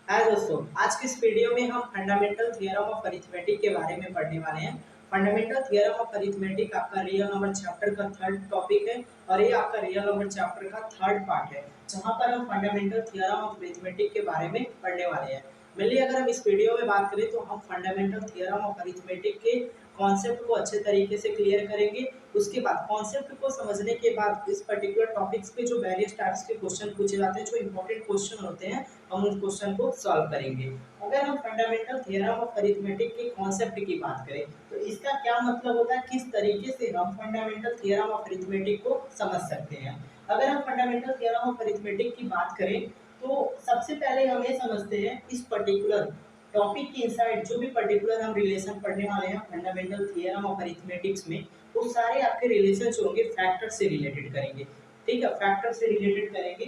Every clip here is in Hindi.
हाय दोस्तों, आज की इस वीडियो में हम फंडामेंटल थ्योरम ऑफ अरिथमेटिक के बारे में पढ़ने वाले हैं। फंडामेंटल थ्योरम ऑफ अरिथमेटिक आपका रियल नंबर चैप्टर का थर्ड टॉपिक है और ये आपका रियल नंबर चैप्टर का थर्ड पार्ट है, जहां पर हम फंडामेंटल थ्योरम ऑफ अरिथमेटिक के बारे में पढ़ने वाले हैं। मेनली अगर हम इस वीडियो में बात करें तो हम फंडामेंटल थ्योरम ऑफ अरिथमेटिक के कॉन्सेप्ट को अच्छे तरीके से क्लियर करेंगे। उसके बाद कॉन्सेप्ट को समझने के बाद इस पर्टिकुलर टॉपिक्स पे जो वेरियस टाइप्स के क्वेश्चन पूछे जाते हैं, जो इंपॉर्टेंट क्वेश्चन होते हैं, हम उन क्वेश्चन को सॉल्व करेंगे। अगर हम फंडामेंटल थ्योरम ऑफ अरिथमेटिक के कॉन्सेप्ट की बात करें तो इसका क्या मतलब होता है, किस तरीके से हम फंडामेंटल थ्योरम ऑफ अरिथमेटिक को समझ सकते हैं। अगर हम फंडामेंटल थ्योरम ऑफ अरिथमेटिक की बात करें तो सबसे पहले हम ये समझते हैं इस पर्टिकुलर टॉपिक के इनसाइड जो भी पर्टिकुलर हम रिलेशन पढ़ने वाले हैं फंडामेंटल थ्योरम ऑफ अरिथमेटिक्स में, वो सारे आपके रिलेशंस होंगे फैक्टर से रिलेटेड करेंगे। ठीक है, फैक्टर से रिलेटेड करेंगे।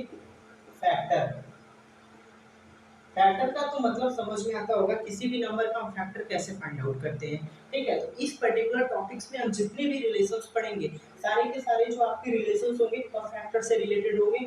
फैक्टर फैक्टर का तो मतलब समझ में आता होगा, किसी भी नंबर का हम फैक्टर कैसे फाइंड आउट करते हैं। ठीक है, तो इस पर्टिकुलर टॉपिक्स में हम जितने भी रिलेशंस पढ़ेंगे, सारे के सारे जो आपके रिलेशंस होंगे वो फैक्टर से रिलेटेड होंगे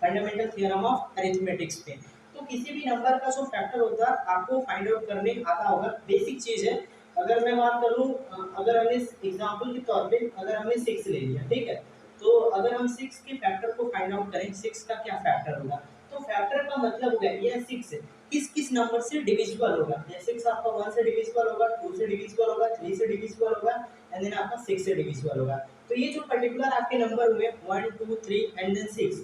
फंडामेंटल थ्योरम ऑफ अरिथमेटिक्स पे। तो किसी भी नंबर का जो फैक्टर होता है आपको फाइंड आउट करने आता होगा, बेसिक चीज है। अगर मैं बात करूं, अगर हमने एग्जांपल के तौर पे अगर हमने 6 ले लिया, ठीक है, तो अगर हम 6 के फैक्टर को फाइंड आउट करें, 6 का क्या फैक्टर होगा, तो फैक्टर का मतलब हो गया ये 6 किस किस नंबर से डिविजिबल होगा। ये 6 आपका 1 से डिविजिबल होगा, 2 से डिविजिबल होगा, 3 से डिविजिबल होगा एंड देन आपका 6 से डिविजिबल होगा। तो ये जो पर्टिकुलर आपके नंबर हुए 1 2 3 एंड देन 6,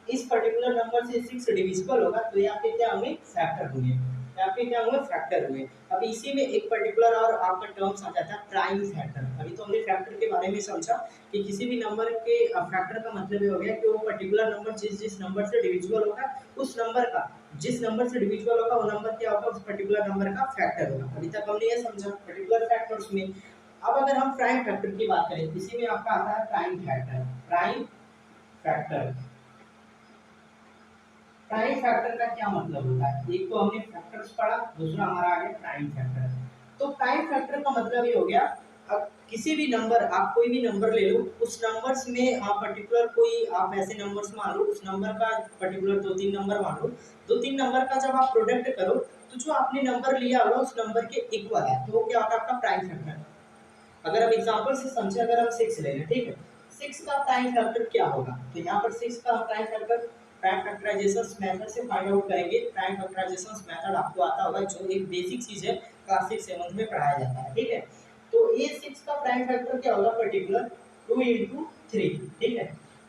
इस पर्टिकुलर नंबर से 6 डिविजिबल होगा, तो ये आपके क्या होंगे, फैक्टर होंगे। ये आपके क्या होंगे, फैक्टर हुए। अब इसी में एक पर्टिकुलर और आपका टर्म्स आ जाता है प्राइम फैक्टर। अभी तो हमने फैक्टर के बारे में समझा कि किसी भी नंबर के फैक्टर का मतलब ये हो गया कि वो पर्टिकुलर नंबर जिस जिस नंबर से डिविजिबल होगा, उस नंबर का जिस नंबर से डिविजिबल होगा वो नंबर क्या होगा, उस पर्टिकुलर नंबर का फैक्टर होगा। अभी तक हमने ये समझा पर्टिकुलर फैक्टर्स में। अब अगर हम प्राइम फैक्टर की बात करें, इसी में आपका आता है prime factor. Prime factor prime factor का क्या मतलब होता है, एक तो हमने फैक्टर्स पढ़ा, दूसरा हमारा आ गया प्राइम फैक्टर। तो प्राइम फैक्टर का मतलब ये हो गया, अब किसी भी नंबर, आप कोई भी नंबर ले लो, उस नंबर्स में आप पर्टिकुलर कोई आप ऐसे नंबर्स मान लो, उस नंबर का पर्टिकुलर दो तीन नंबर मान लो, दो तीन नंबर का जब आप प्रोडक्ट करो तो जो आपने नंबर लिया होगा उस नंबर के इक्वल है, तो वो क्या होगा, आपका प्राइम फैक्टर। अगर हम एग्जांपल से समझे, अगर हम 6 ले लें, ठीक है, 6 का प्राइम फैक्टर क्या होगा, तो यहाँ पर 6 का प्राइम फैक्टराइजेशन मेथड से फाइंड आउट करेंगे। प्राइम फैक्टराइजेशन मेथड आपको आता होगा, जो एक बेसिक चीज है, क्लास 6 7 में पढ़ाया जाता है। ठीक है, तो ये 6 का प्राइम फैक्टर क्या होगा, पर्टिकुलर 2 into 3। ठीक है,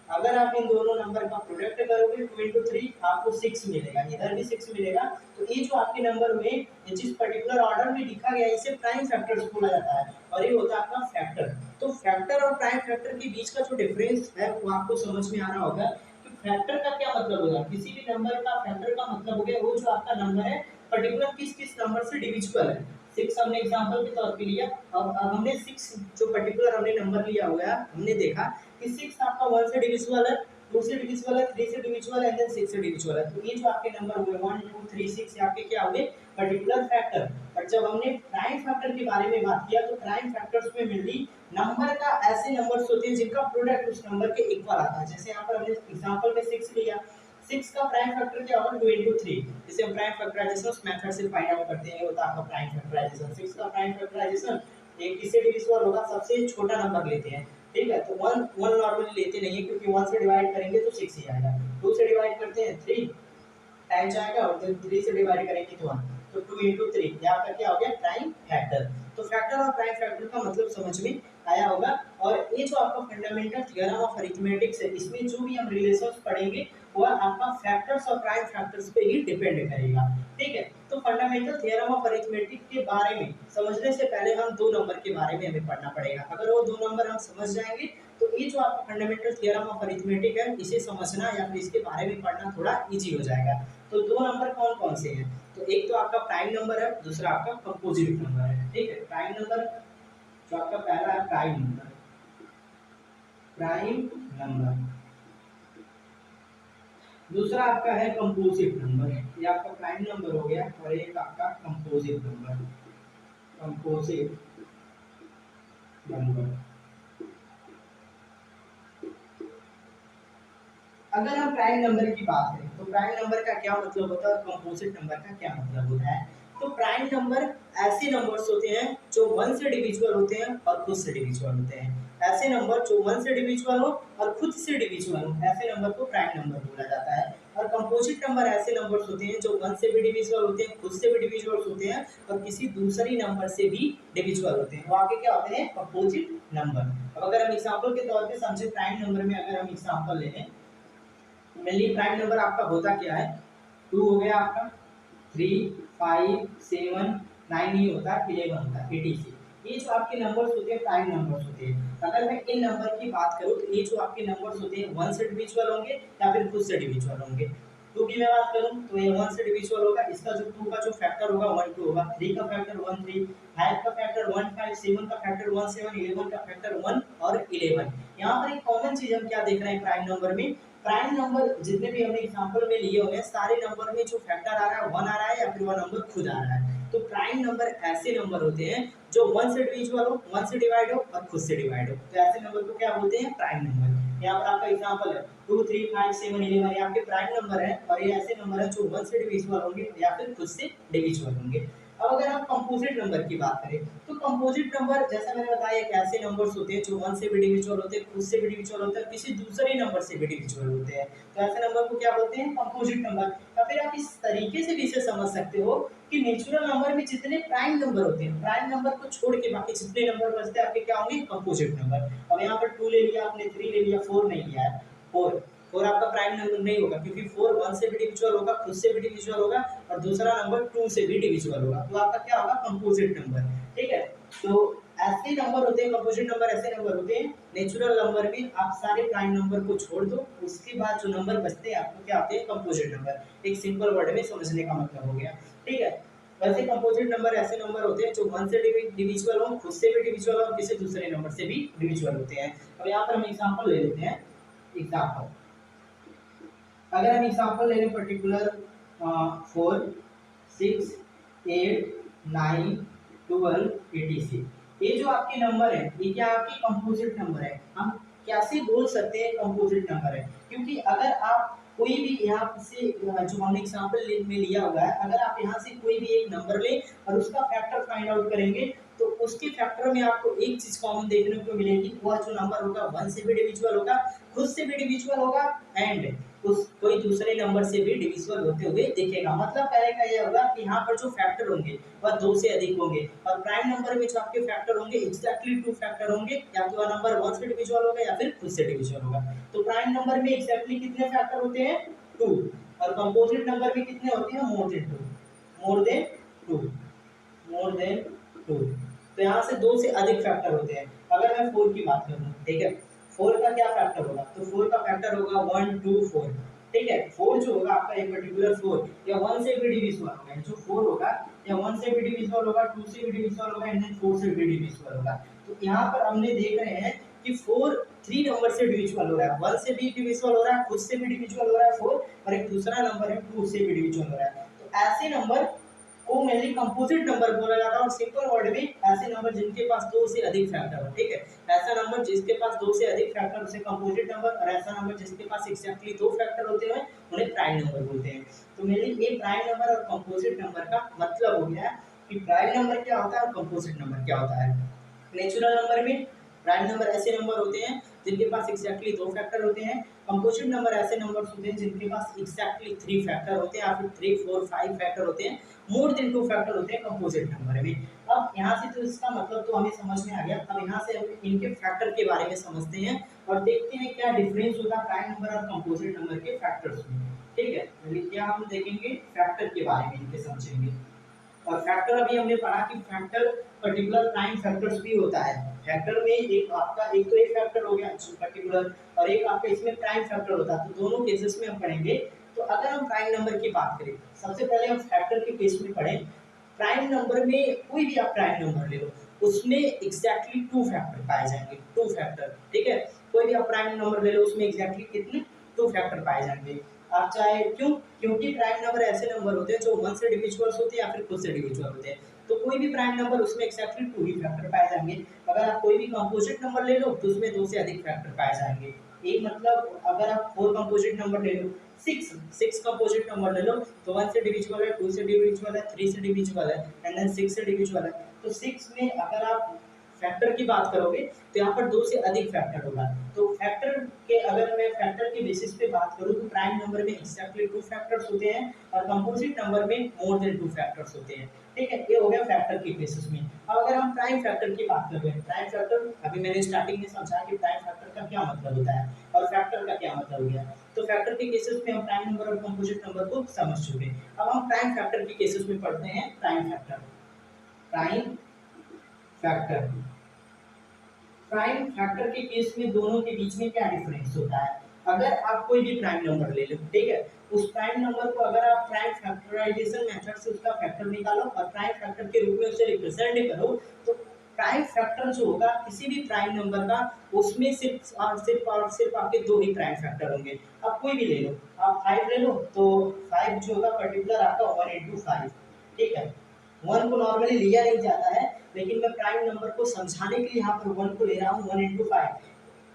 अगर आप इन दोनों नंबर का प्रोडक्ट करोगे 2 into 3 आपको 6 मिलेगा, इधर भी 6 मिलेगा। तो ये जो आपके नंबर हुए, ये जिस पर्टिकुलर ऑर्डर में लिखा गया, इसे प्राइम फैक्टर्स बोला जाता है और ये होता है आपका फैक्टर। तो फैक्टर और प्राइम फैक्टर के बीच का जो डिफरेंस है वो आपको समझ में आ रहा होगा कि फैक्टर का क्या मतलब होगा, किसी भी नंबर का फैक्टर का मतलब हो गया वो जो आपका नंबर है पर्टिकुलर किस किस नंबर से डिविजिबल है। 6 हमने एग्जांपल के तौर पे लिया। अब हमने 6 जो पर्टिकुलर हमने नंबर लिया हुआ है, हमने देखा कि 6 आपका 1 से डिविजिबल है, 2 से डिविजिबल है, 3 से डिविजिबल है एंड देन 6 से डिविजिबल है। तो ये जो आपके नंबर हुए 1 2 3 6 ये आपके क्या हुए, पर्टिकुलर फैक्टर। बट जब हमने प्राइम फैक्टर के बारे में बात किया तो प्राइम फैक्टर्स में मेनली नंबर का ऐसे नंबर्स होते हैं जिनका प्रोडक्ट उस नंबर के इक्वल आता है। जैसे यहाँ पर हमने एग्जांपल में 6 लिया, 6 का प्राइम फैक्टर क्या होगा, 2 into 3, जिसे हम प्राइम फैक्टराइजेशन मेथड से फाइंड आउट करते हैं, ये होता है आपका प्राइम फैक्टराइजेशन। 6 का प्राइम फैक्टराइजेशन एक किससे डिविजिबल होगा, सबसे छोटा नंबर लेते हैं। ठीक है, तो 1 1 नॉर्मली लेते नहीं है क्योंकि 1 से डिवाइड करेंगे तो 6 ही आएगा, 2 से डिवाइड करते हैं 3 टाइम जाएगा और फिर 3 से डिवाइड करेंगे तो 1, तो 2 into 3 यहाँ पर क्या हो गया, प्राइम फैक्टर। तो फैक्टर और प्राइम फैक्टर का मतलब समझ में आया होगा। और ये जो आपका फंडामेंटल थ्योरम ऑफ अरिथमेटिक्स है, इसमें जो भी हम रिलेशंस पढ़ेंगे वो आपका फैक्टर्स और प्राइम फैक्टर्स पे ही डिपेंड करेगा। ठीक है, तो फंडामेंटल थ्योरम ऑफ अरिथमेटिक के बारे में समझने से पहले हम दो नंबर के बारे में हमें पढ़ना पड़ेगा। अगर वो दो नंबर हम समझ जाएंगे तो ये जो आपका फंडामेंटल थ्योरम ऑफ अरिथमेटिक है, इसे समझना या फिर इसके बारे में पढ़ना थोड़ा इजी हो जाएगा। तो दो नंबर कौन कौन से हैं, तो एक तो आपका प्राइम नंबर है, दूसरा आपका कंपोजिट नंबर है। ठीक है, प्राइम नंबर जो आपका पहला है प्राइम नंबर, प्राइम नंबर, दूसरा आपका है कंपोजिट नंबर। ये आपका प्राइम नंबर हो गया और एक आपका कंपोजिट नंबर, कंपोजिट नंबर। अगर हम प्राइम नंबर की बात करें तो प्राइम नंबर का क्या मतलब होता है और कंपोजिट नंबर का क्या मतलब होता है। तो प्राइम नंबर ऐसे नंबर्स होते हैं जो 1 से डिविजिबल होते हैं और खुद से डिविजिबल होते हैं। ऐसे नंबर जो 1 से डिविजिबल हो और खुद से डिविजिबल हो, ऐसे नंबर को प्राइम नंबर बोला जाता है। और कंपोजिट नंबर ऐसे नंबर्स होते हैं जो 1 से भी डिविजिबल होते हैं, खुद से भी डिविजिबल होते हैं और किसी दूसरी नंबर से भी डिविजिबल होते हैं। वो आगे क्या होते हैं? Composite number. अब अगर हम एग्जांपल के तौर पे समझे प्राइम नंबर में, अगर हम एग्जांपल लें, मेनली प्राइम नंबर आपका होता क्या है? 2 हो गया आपका, 3, 5, 7, 9 नहीं होता, 11 होता है, 86। ये जो आपके नंबर्स होते हैं प्राइम नंबर्स होते हैं। अगर मैं इन नंबर की बात करूँ तो ये जो आपके नंबर्स होते हैं 1 से डिविजिबल होंगे या फिर खुद से डिविजिबल होंगे। 2 की मैं बात करूँ तो ये 1 से डिविजिबल होगा, इसका जो 2 का जो फैक्टर होगा 1 2 होगा, 3 का फैक्टर 1 3, 5 का फैक्टर 1 5, 7 का फैक्टर 1 7, 11 का फैक्टर 1 और 11। यहाँ पर एक कॉमन चीज हम क्या देख रहे हैं प्राइम नंबर में? प्राइम नंबर जितने भी हमने एग्जांपल में लिए हुए हैं सारे नंबर में जो फैक्टर आ रहा है 1 आ रहा है या फिर वह नंबर खुद आ रहा है। तो प्राइम नंबर ऐसे नंबर होते हैं जो 1 से डिविजिबल हो, 1 से डिवाइड हो और खुद से डिवाइड हो, तो ऐसे नंबर को क्या बोलते हैं? Prime number. यहाँ पर आपका एग्जांपल है 2 3 5 7 11, ये आपके प्राइम नंबर है और ये ऐसे नंबर है जो 1 से डिविजिबल होंगे या फिर खुद से डिविजिबल होंगे। अब अगर हम कंपोजिट नंबर की बात करें तो कंपोजिट नंबर जैसा मैंने बताया एक ऐसे नंबर्स होते हैं जो 1 से भी डिविजिबल होते हैं, खुद से भी डिविजिबल होते हैं, किसी दूसरे नंबर से भी डिविजिबल होते हैं। तो ऐसे नंबर को क्या बोलते हैं? Composite number. या फिर आप इस तरीके से भी इसे समझ सकते हो कि नेचुरल नंबर में जितने प्राइम नंबर होते हैं, प्राइम नंबर को छोड़ के बाकी जितने नंबर बचते हैं आपके क्या होंगे? Composite number. अब यहाँ पर 2 ले लिया आपने, 3 ले लिया, 4 नहीं लिया है, 4 4 आपका प्राइम नंबर नहीं होगा क्योंकि 4 1 से भी डिविजिबल होगा, खुद से भी डिविजिबल होगा और दूसरा नंबर 2 से भी डिविजिबल होगा, तो आपका क्या होगा? Composite number. ठीक है, तो ऐसे नंबर होते हैं कंपोजिट नंबर, ऐसे नंबर होते हैं नेचुरल नंबर में आप सारे प्राइम नंबर को छोड़ दो, उसके बाद जो नंबर बचते हैं आपको क्या होते हैं? Composite number. एक सिंपल वर्ड में समझने का मतलब हो गया। ठीक है, वैसे कंपोजिट नंबर ऐसे नंबर होते हैं जो 1 से डिविजिबल हो, खुद से भी डिविजिबल हो और किसी दूसरे नंबर से भी डिविजिबल होते हैं। अब यहाँ पर हम एग्जांपल ले लेते हैं। एग्जांपल, अगर हम एग्जांपल ले लें पर्टिकुलर 4 6 8 9 12 86, ये जो आपके नंबर है ये क्या आपकी कंपोजिट नंबर है। हम कैसे बोल सकते हैं कंपोजिट नंबर है? क्योंकि अगर आप कोई भी यहाँ से जो हमने एग्जांपल में लिया हुआ है, अगर आप यहाँ से कोई भी एक नंबर लें और उसका फैक्टर फाइंड आउट करेंगे तो उसके फैक्टर में आपको एक चीज कॉमन देखने को मिलेगी, वह जो नंबर होगा 1 से भी डिविजिबल होगा, खुद से भी डिविजिबल होगा एंड उस कोई दूसरे नंबर से भी डिविजिबल होते हुए दिखेगा। मतलब पहले का ये होगा कि यहाँ पर जो फैक्टर होंगे वह 2 से अधिक होंगे और प्राइम नंबर में जो आपके फैक्टर होंगे एग्जैक्टली 2 फैक्टर होंगे, या तो वह नंबर 1 से डिविजिबल होगा या फिर खुद से डिविजिबल होगा। तो प्राइम नंबर में एग्जैक्टली कितने फैक्टर होते हैं? 2। और कंपोजिट नंबर में कितने होते हैं? More than 2, more than 2, more than 2। तो यहाँ से 2 से अधिक फैक्टर होते हैं। अगर मैं 4 की बात करूँ, ठीक है, 4 का क्या फैक्टर होगा? तो 4 का फैक्टर होगा 1 2 4। ठीक है, 4 जो होगा आपका एक पर्टिकुलर 4 या 1 से भी डिविजिबल होगा, जो 4 होगा या 1 से भी डिविजिबल होगा, 2 से भी डिविजिबल होगा एंड देन 4 से भी डिविजिबल होगा। तो यहाँ पर हमने देख रहे हैं कि 4 3 नंबर से डिविजिबल हो रहा है, 1 से भी डिविजिबल हो रहा है, खुद से भी डिविजिबल हो रहा है 4 और एक दूसरा नंबर है 2 से भी डिविजिबल हो रहा है। तो ऐसे नंबर को मेनली कंपोजिट नंबर बोला जाता है और सिंपल वर्ड में ऐसे नंबर जिनके पास 2 से अधिक फैक्टर हो। ठीक है, ऐसा नंबर जिसके पास 2 से अधिक फैक्टर उसे कंपोजिट नंबर, और ऐसा नंबर जिसके पास एग्जैक्टली 2 फैक्टर होते हैं उन्हें प्राइम नंबर बोलते हैं। तो मेनली ये प्राइम नंबर और कंपोजिट नंबर का मतलब हो गया कि प्राइम नंबर क्या होता है और कंपोजिट नंबर क्या होता है। नेचुरल नंबर में प्राइम नंबर ऐसे नंबर होते हैं जिनके पास एग्जैक्टली 2 फैक्टर होते हैं, कंपोजिट नंबर ऐसे नंबर्स होते हैं जिनके पास एग्जैक्टली 3 फैक्टर होते हैं या फिर 3 4 5 फैक्टर होते हैं, मोर देन 2 फैक्टर होते हैं कंपोजिट नंबर में। अब यहाँ से तो इसका मतलब तो हमें समझ में आ गया। अब यहाँ से हम इनके फैक्टर के बारे में समझते हैं और देखते हैं क्या डिफरेंस होता है प्राइम नंबर और कंपोजिट नंबर के फैक्टर्स में। ठीक है, क्या हम देखेंगे फैक्टर के बारे में, इनके समझेंगे। और फैक्टर अभी हमने पढ़ा कि फैक्टर पर्टिकुलर प्राइम फैक्टर्स भी होता है। फैक्टर में एक आपका एक तो एक फैक्टर हो गया पर्टिकुलर और एक आपका इसमें प्राइम फैक्टर होता है, तो दोनों केसेस में हम पढ़ेंगे। तो अगर हम प्राइम नंबर की बात करें, सबसे पहले हम फैक्टर के केस में पढ़ें। प्राइम नंबर में कोई भी आप प्राइम नंबर ले लो, उसमें एग्जैक्टली 2 फैक्टर पाए जाएंगे, 2 फैक्टर। ठीक है, कोई भी आप प्राइम नंबर ले लो उसमें एग्जैक्टली कितने 2 फैक्टर पाए जाएंगे। आप चाहे क्यों? क्योंकि प्राइम नंबर ऐसे नंबर होते हैं जो 1 से डिविजिबल होते हैं या फिर खुद से डिविजिबल होते हैं, तो कोई भी प्राइम नंबर उसमें एग्जैक्टली 2 ही फैक्टर पाए जाएंगे। अगर आप कोई भी कंपोजिट नंबर ले लो तो उसमें 2 से अधिक फैक्टर पाए जाएंगे। एक मतलब अगर आप 4 कंपोजिट नंबर ले लो, 6 कंपोजिट नंबर ले लो, तो 1 से डिविजिबल है, 2 से डिविजिबल है, 3 से डिविजिबल है एंड देन 6 से डिविजिबल है। तो 6 में अगर आप फैक्टर की बात करोगे तो यहाँ पर 2 से अधिक फैक्टर होगा। तो फैक्टर के अगर मैं फैक्टर के बेसिस पे बात करूँ तो प्राइम नंबर में एक्जैक्टली 2 फैक्टर्स होते हैं और कंपोजिट नंबर में मोर देन 2 फैक्टर्स होते हैं। ठीक है, ये हो गया फैक्टर के बेसिस में। अब अगर हम प्राइम फैक्टर की बात करते हैं, प्राइम फैक्टर अभी मैंने स्टार्टिंग में समझा कि प्राइम फैक्टर का क्या मतलब होता है और फैक्टर का क्या मतलब हो गया। तो फैक्टर के केसेस में हम प्राइम नंबर और कंपोजिट नंबर को समझ चुके। अब हम प्राइम फैक्टर के केसेस में पढ़ते हैं prime factor. Prime factor, prime factor के केस में दोनों के बीच में क्या डिफरेंस होता है। अगर आप कोई भी प्राइम नंबर ले लो, ठीक है, उस प्राइम नंबर को अगर आप प्राइम फैक्टराइजेशन मेथड से उसका फैक्टर निकालो और प्राइम फैक्टर के रूप में उसे रिप्रेजेंट करो, तो प्राइम फैक्टर जो होगा किसी भी प्राइम नंबर का, उसमें सिर्फ आपके दो ही प्राइम फैक्टर होंगे। आप कोई भी ले लो, आप 5 ले लो तो 5 जो होगा पर्टिकुलर आपका 1 इंटू 5, ठीक है। 1 को नॉर्मली लिया नहीं जाता है, लेकिन मैं प्राइम नंबर को समझाने के लिए यहाँ पर 1 को ले रहा हूँ, 1 इंटू 5।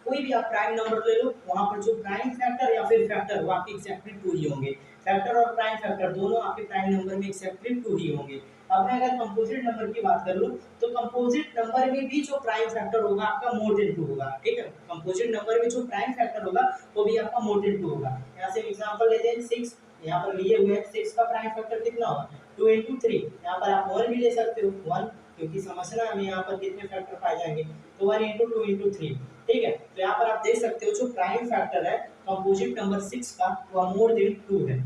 कोई भी आप प्राइम नंबर ले लो, वहाँ पर जो प्राइम फैक्टर या फिर फैक्टर वो आपके एक्जैक्टली 2 ही होंगे। फैक्टर और प्राइम फैक्टर दोनों आपके प्राइम नंबर में एक्जैक्टली 2 ही होंगे। अब मैं अगर कंपोजिट नंबर की बात कर लूँ तो कंपोजिट नंबर में भी जो प्राइम फैक्टर होगा आपका मोर देन 2 होगा, ठीक है। कंपोजिट नंबर में जो प्राइम फैक्टर होगा वो भी आपका मोर देन 2 होगा। यहाँ से एग्जांपल लेते हैं 6, यहाँ पर लिए हुए हैं 6 का प्राइम फैक्टर कितना होगा 2 इंटू 3। यहाँ पर आप 1 भी ले सकते हो, 1, क्योंकि समझना हमें यहाँ पर कितने फैक्टर पाए जाएंगे, तो 1 इंटू 2 इंटू 3, ठीक है। तो यहाँ पर आप देख सकते हो जो प्राइम फैक्टर है कंपोजिट नंबर 6 का वो मोर देन 2 है।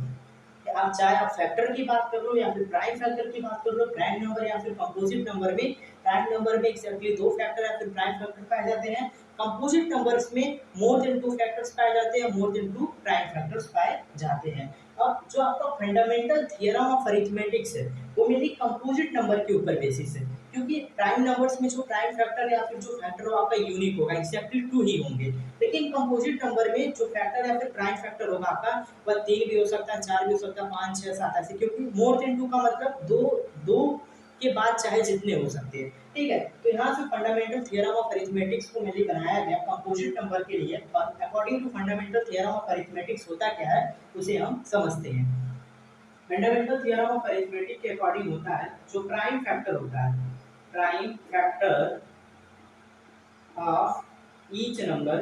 आप चाहे आप फैक्टर की बात कर लो या फिर प्राइम फैक्टर की बात कर लो, प्राइम नंबर या फिर कंपोजिट नंबर में, प्राइम नंबर में एक्जैक्टली 2 फैक्टर या फिर प्राइम फैक्टर पाए जाते हैं। कंपोजिट नंबर्स में मोर देन 2 फैक्टर्स पाए जाते हैं, मोर देन 2 प्राइम फैक्टर्स पाए जाते हैं। अब जो आपका फंडामेंटल थ्योरम ऑफ अरिथमेटिक्स है वो मेनली कंपोजिट नंबर के ऊपर बेसिस है, क्योंकि प्राइम नंबर्स में जो प्राइम फैक्टर या फिर जो फैक्टर हो आपका यूनिक होगा, एक्जैक्टली 2 ही होंगे। लेकिन कंपोजिट नंबर में जो फैक्टर या फिर प्राइम फैक्टर होगा आपका वह 3 भी हो सकता है, 4 भी हो सकता है, 5, 6, 7 ऐसे, क्योंकि मोर देन 2 का मतलब दो दो के बाद चाहे जितने हो सकते हैं, ठीक है। तो यहाँ से फंडामेंटल थ्योरम ऑफ अरिथमेटिक्स को मेनली बनाया गया कंपोजिट नंबर के लिए। According to fundamental theorem of arithmetics होता क्या है उसे हम समझते हैं। फंडामेंटल थ्योरम ऑफ अरिथमेटिक के अकॉर्डिंग होता है जो प्राइम फैक्टर होता है, prime factor of each number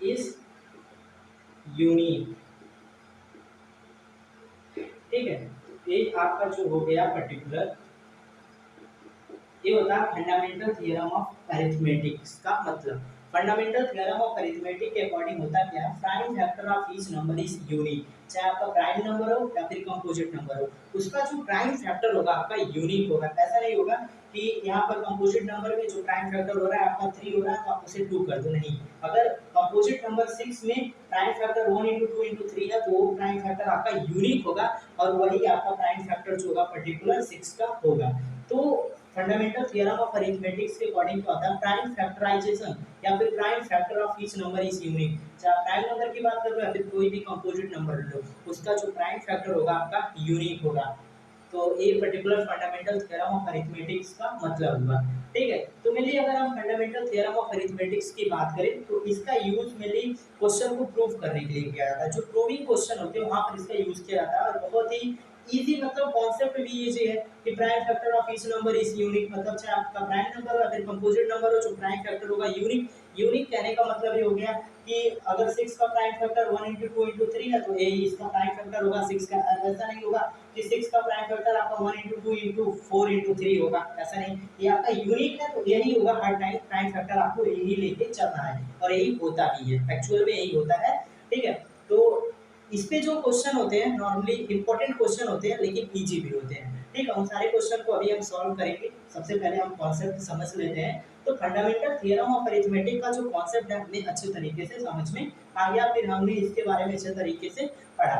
is unique, ठीक है। ये आपका जो हो गया पर्टिकुलर, ये होता है फंडामेंटल थ्योरम ऑफ अरिथमेटिक्स का मतलब। फंडामेंटल थ्योरम ऑफ अरिथमेटिक के अकॉर्डिंग होता क्या है, prime factor of each number is unique, चाहे आपका प्राइम नंबर हो या फिर कंपोजिट नंबर हो, उसका जो प्राइम फैक्टर होगा आपका यूनिक होगा। ऐसा नहीं होगा कि यहाँ पर कंपोजिट नंबर में जो प्राइम फैक्टर हो रहा है आपका 3 हो रहा है तो आप उसे 2 कर दो, नहीं। अगर कंपोजिट नंबर 6 में प्राइम फैक्टर 1 इंटू 2 इंटू 3 है तो वो प्राइम फैक्टर आपका यूनिक होगा और वही आपका प्राइम फैक्टर जो होगा पर्टिकुलर 6 का होगा। तो फंडामेंटल थ्योरम ऑफ अरिथमेटिक्स के अकॉर्डिंग क्या होता है, प्राइम फैक्टराइजेशन या फिर prime factor of each number is unique, चाहे प्राइम नंबर की बात कर लो या फिर कोई भी कंपोजिट नंबर लो, उसका जो प्राइम फैक्टर होगा आपका यूनिक होगा। तो ये particular fundamental theorem of arithmetics का मतलब हुआ, ठीक है। तो मेनली अगर हम फंडामेंटल थ्योरम ऑफ अरिथमेटिक्स की बात करें तो इसका यूज मेनली क्वेश्चन को प्रूव करने के लिए किया जाता है। जो प्रूविंग क्वेश्चन होते हैं वहां पर इसका यूज किया जाता है और बहुत ही इजी, मतलब कॉन्सेप्ट भी इजी है कि prime factor of each number is unique, मतलब चाहे आपका प्राइम नंबर हो या फिर कंपोजिट नंबर हो, जो प्राइम फैक्टर होगा यूनिक। यूनिक कहने का मतलब ये हो गया कि अगर 6 का प्राइम फैक्टर 1 इंटू 2 इंटू 3 है तो ये इसका प्राइम फैक्टर होगा 6 का। ऐसा नहीं होगा कि 6 का प्राइम फैक्टर आपका 1 इंटू 2 इंटू 4 इंटू 3 होगा, ऐसा नहीं। ये आपका यूनिक है तो यही होगा, हर टाइम प्राइम फैक्टर आपको यही लेके चलना है और यही होता भी है, एक्चुअल में यही होता है, ठीक है। तो इस पे जो क्वेश्चन होते हैं नॉर्मली इंपॉर्टेंट क्वेश्चन होते हैं लेकिन इजी भी होते हैं, ठीक है। उन सारे क्वेश्चन को अभी हम सॉल्व करेंगे। सबसे पहले हम कॉन्सेप्ट समझ लेते हैं। तो फंडामेंटल थ्योरम ऑफ अरिथमेटिक का जो कॉन्सेप्ट है हमें अच्छे तरीके से समझ में आ गया, फिर हमने इसके बारे में अच्छे तरीके से पढ़ा।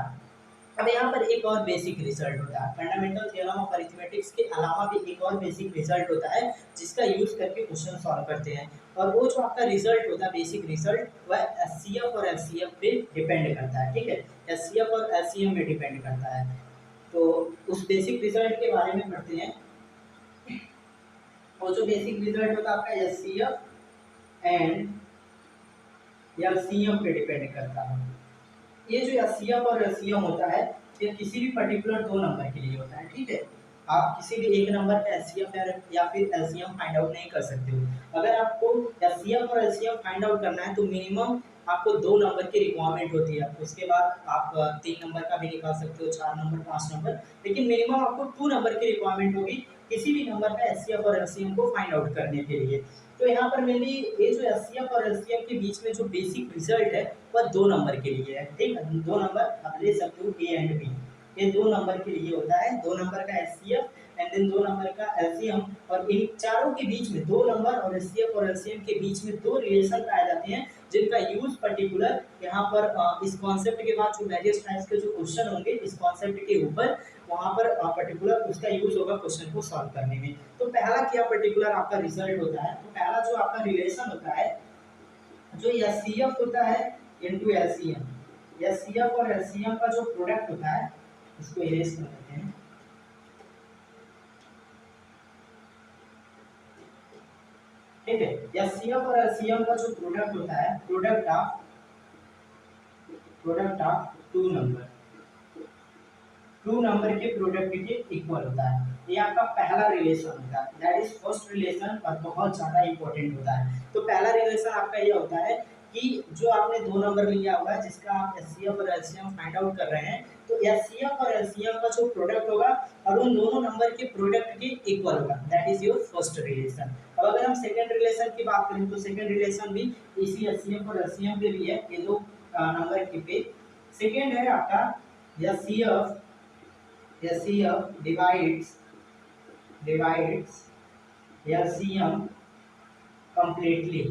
अब यहाँ पर एक और बेसिक रिजल्ट होता है, फंडामेंटल थ्योरम ऑफ अरिथमेटिक्स के अलावा भी एक और बेसिक रिजल्ट होता है जिसका यूज करके क्वेश्चन सॉल्व करते हैं। और वो जो आपका रिजल्ट होता है, बेसिक रिजल्ट, वह एचसीएफ और एलसीएम पे डिपेंड करता है, ठीक है। एचसीएफ और एलसीएम में डिपेंड करता है। तो उस बेसिक रिजल्ट के बारे में पढ़ते हैं। और जो बेसिक रिजल्ट होता है आपका एचसीएफ एंड एलसीएम पे डिपेंड करता है। ये जो एचसीएफ और एलसीएम होता है, ये किसी भी पर्टिकुलर दो नंबर के लिए होता है, ठीक है। आप किसी भी एक नंबर का एचसीएफ या फिर एलसीएम फाइंड आउट नहीं कर सकते हो। अगर आपको एचसीएफ और एलसीएम फाइंड आउट करना है तो मिनिमम आपको दो नंबर की रिक्वायरमेंट होती है। उसके बाद आप तीन नंबर का भी निकाल सकते हो, चार नंबर, पाँच नंबर, लेकिन मिनिमम आपको टू नंबर की रिक्वायरमेंट होगी किसी भी नंबर का एचसीएफ और एलसीएम को फाइंड आउट करने के लिए। तो यहाँ पर मेनली ये जो एचसीएफ और एलसीएम के बीच में जो बेसिक रिजल्ट है वह दो नंबर के लिए है, ठीक है। दो नंबर आप ले सकते हो, ए एंड बी, ये दो नंबर के लिए होता है। दो नंबर का एचसीएफ एंड देन दो नंबर का एलसीएम, और इन चारों के बीच में दो नंबर और एचसीएफ और एलसीएम के बीच में दो रिलेशन पाए जाते हैं जिनका यूज पर्टिकुलर यहाँ पर इस कॉन्सेप्ट के बाद जो वेरियस टाइप्स के जो क्वेश्चन होंगे इस कॉन्सेप्ट के ऊपर, वहाँ पर पर्टिकुलर उसका यूज होगा क्वेश्चन को सॉल्व करने में। तो पहला क्या पर्टिकुलर आपका रिजल्ट होता है, तो पहला जो आपका रिलेशन होता है, जो एचसीएफ होता है इनटू एलसीएम, एचसीएफ और एलसीएम का जो प्रोडक्ट होता है, इसको इरेज कर देते हैं। ठीक है, एचसीएफ और एलसीएम का जो प्रोडक्ट होता है, प्रोडक्ट ऑफ टू नंबर के प्रोडक्ट के इक्वल होता है। ये आपका पहला रिलेशन होता है, दैट इज फर्स्ट रिलेशन, और बहुत ज़्यादा इंपॉर्टेंट होता है। तो पहला रिलेशन आपका ये होता है कि जो आपने दो नंबर लिया हुआ है जिसका आप एचसीएफ और एलसीएम फाइंड आउट कर रहे हैं, तो एचसीएफ और एलसीएम का जो प्रोडक्ट होगा और उन दोनों नंबर के प्रोडक्ट के इक्वल होगा, that is your first relation. अब अगर हम सेकंड रिलेशन की बात करें तो सेकंड रिलेशन भी इसी एचसीएफ और एलसीएम के लिए ये दो नंबर के पे। सेकंड है आपका एचसीएफ divides LCM completely,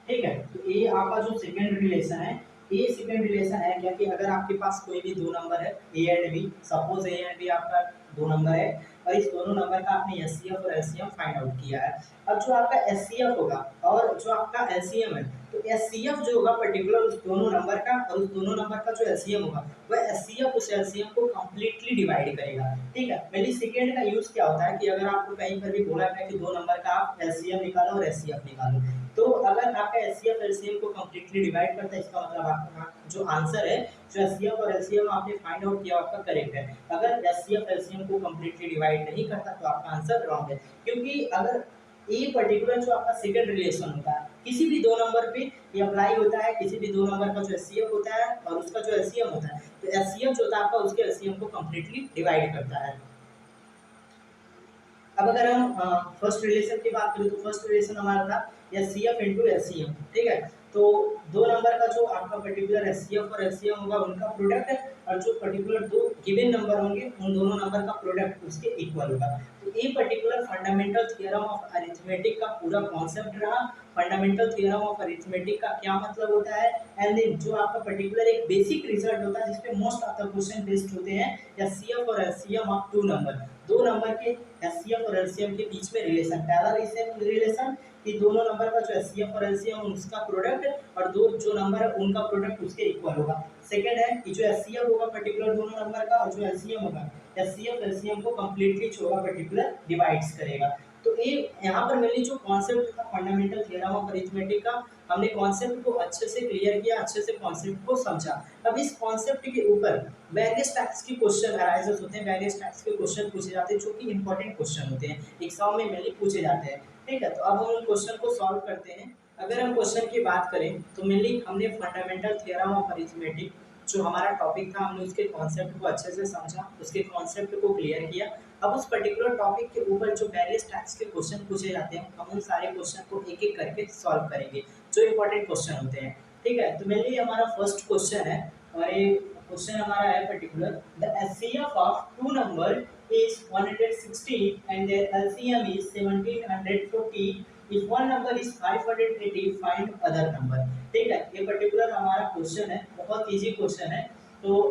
ठीक है। तो ये आपका जो सेकंड रिलेशन है, ये सेकंड रिलेशन है क्या कि अगर आपके पास कोई भी दो नंबर है A and B, suppose A and B आपका दो नंबर है और इस दोनों नंबर का आपने एचसीएफ और एलसीएम फाइंड आउट किया है। अब जो आपका एचसीएफ होगा और जो आपका एलसीएम है, तो एचसीएफ जो होगा पर्टिकुलर उस दोनों नंबर का, और उस दोनों नंबर का जो एलसीएम होगा वह एचसीएफ उस एलसीएम को कंप्लीटली डिवाइड करेगा, ठीक है। पहले सेकंड का यूज क्या होता है कि अगर आपको कहीं पर भी बोला गया कि दो नंबर का आप एलसीएम निकालो और एचसीएफ निकालो, तो अगर आपका एचसीएफ एलसीएम को कंप्लीटली डिवाइड करता है, इसका मतलब आपका जो आंसर है, जो एचसीएफ और एलसीएम आपने फाइंड आउट किया आपका करेक्ट है। अगर एचसीएफ एलसीएम को कंप्लीटली डिवाइड नहीं करता तो आपका आंसर रॉन्ग है, क्योंकि अगर ये पर्टिकुलर जो आपका सेकंड रिलेशन होता है किसी भी दो नंबर पे ये अप्लाई होता है, किसी भी दो नंबर का जो एचसीएफ होता है और उसका जो एलसीएम होता है, तो एचसीएफ जो होता है आपका उसके एलसीएम को कंप्लीटली डिवाइड करता है। अब अगर हम फर्स्ट रिलेशन की बात करें तो फर्स्ट रिलेशन हमारा था एचसीएफ इनटू एलसीएम, ठीक है। तो दो नंबर का जो आपका पर्टिकुलर एचसीएफ और एलसीएम होगा उनका प्रोडक्ट है, और जो पर्टिकुलर दो गिवन नंबर होंगे उन दोनों नंबर का प्रोडक्ट उसके इक्वल होगा। तो ये particular fundamental theorem of arithmetic का पूरा कॉन्सेप्ट रहा। फंडामेंटल थ्योरम ऑफ अरिथमेटिक का क्या मतलब होता है, एंड देन जो आपका पर्टिकुलर एक बेसिक रिजल्ट होता है जिसपे most of the question based होते हैं, एचसीएफ और एलसीएम ऑफ टू नंबर, दो नंबर के एचसीएफ और एलसीएम के बीच में रिलेशन। पहला रिलेशन कि दोनों नंबर का जो एचसीएफ और एलसीएम उसका प्रोडक्ट और दो जो नंबर है उनका प्रोडक्ट उसके इक्वल होगा। सेकंड है कि जो एचसीएफ होगा पर्टिकुलर दोनों नंबर का, और जो एलसीएम होगा एचसीएफ एलसीएम को कंप्लीटली होगा पर्टिकुलर डिवाइड्स करेगा। तो ये यहाँ पर मेनली जो कॉन्सेप्ट था फंडामेंटल थ्योरम ऑफ अरिथमेटिक का, हमने कॉन्सेप्ट को अच्छे से क्लियर किया, अच्छे से कॉन्सेप्ट को समझा। अब इस कॉन्सेप्ट के ऊपर वेरियस टाइप्स के क्वेश्चन अराइजेस होते हैं, वेरियस टाइप्स के क्वेश्चन पूछे जाते हैं जो कि इंपॉर्टेंट क्वेश्चन होते हैं, एग्जाम में मेनली पूछे जाते हैं, ठीक है। तो अब हम उन क्वेश्चन को सॉल्व करते हैं। अगर हम क्वेश्चन की बात करें तो मेनली हमने फंडामेंटल थ्योरम ऑफ अरिथमेटिक जो हमारा टॉपिक था, हमने उसके कॉन्सेप्ट को अच्छे से समझा, उसके कॉन्सेप्ट को क्लियर किया। अब उस पर्टिकुलर टॉपिक के ऊपर जो वेरियस टाइप्स के क्वेश्चन पूछे जाते हैं, हम उन सारे क्वेश्चन को एक एक करके सॉल्व करेंगे जो इंपॉर्टेंट क्वेश्चन होते हैं, ठीक है। तो मेनली हमारा फर्स्ट क्वेश्चन है, और ये क्वेश्चन हमारा है particular the HCF of two number is 160 and their LCM is 1740. If one number is 580, find other number, ठीक है। ये पर्टिकुलर हमारा क्वेश्चन है, बहुत इजी क्वेश्चन है। तो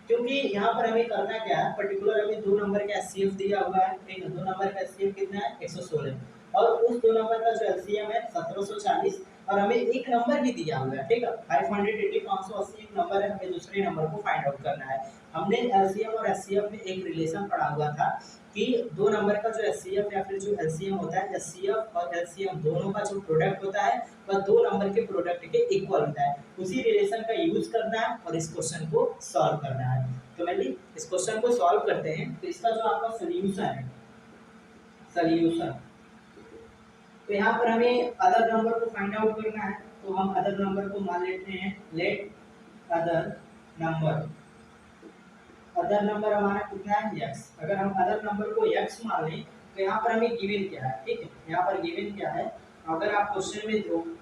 क्योंकि यहाँ पर हमें करना क्या है, पर्टिकुलर हमें दो नंबर का एचसीएफ दिया हुआ है, ठीक है। दो नंबर का एचसीएफ कितना है 116, और उस दो नंबर का जो एलसीएम है 1740, और हमें एक नंबर भी दिया हुआ है, ठीक है। 580 580 एक नंबर है, हमें दूसरे नंबर को फाइंड आउट करना है। हमने एलसीएम और एचसीएफ में एक रिलेशन पढ़ा हुआ था कि दो नंबर का जो एचसीएफ या फिर जो एलसीएम होता है, एचसीएफ और एलसीएम दोनों का जो प्रोडक्ट होता है वह दो नंबर के प्रोडक्ट के इक्वल होता है। उसी रिलेशन का यूज करना है और इस क्वेश्चन को सॉल्व करना है। तो मेनली इस क्वेश्चन को सॉल्व करते हैं। तो इसका जो आपका सोल्यूशन है, सोल्यूशन, तो यहाँ पर हमें अदर नंबर को फाइंड आउट करना है। तो हम अदर नंबर को मान लेते हैं, let other number, other number हमारा कितना है x। अगर हम अदर नंबर को x मान लें तो यहाँ पर हमें गिवन क्या है, ठीक है, यहाँ पर गिवन क्या है, अगर आप क्वेश्चन में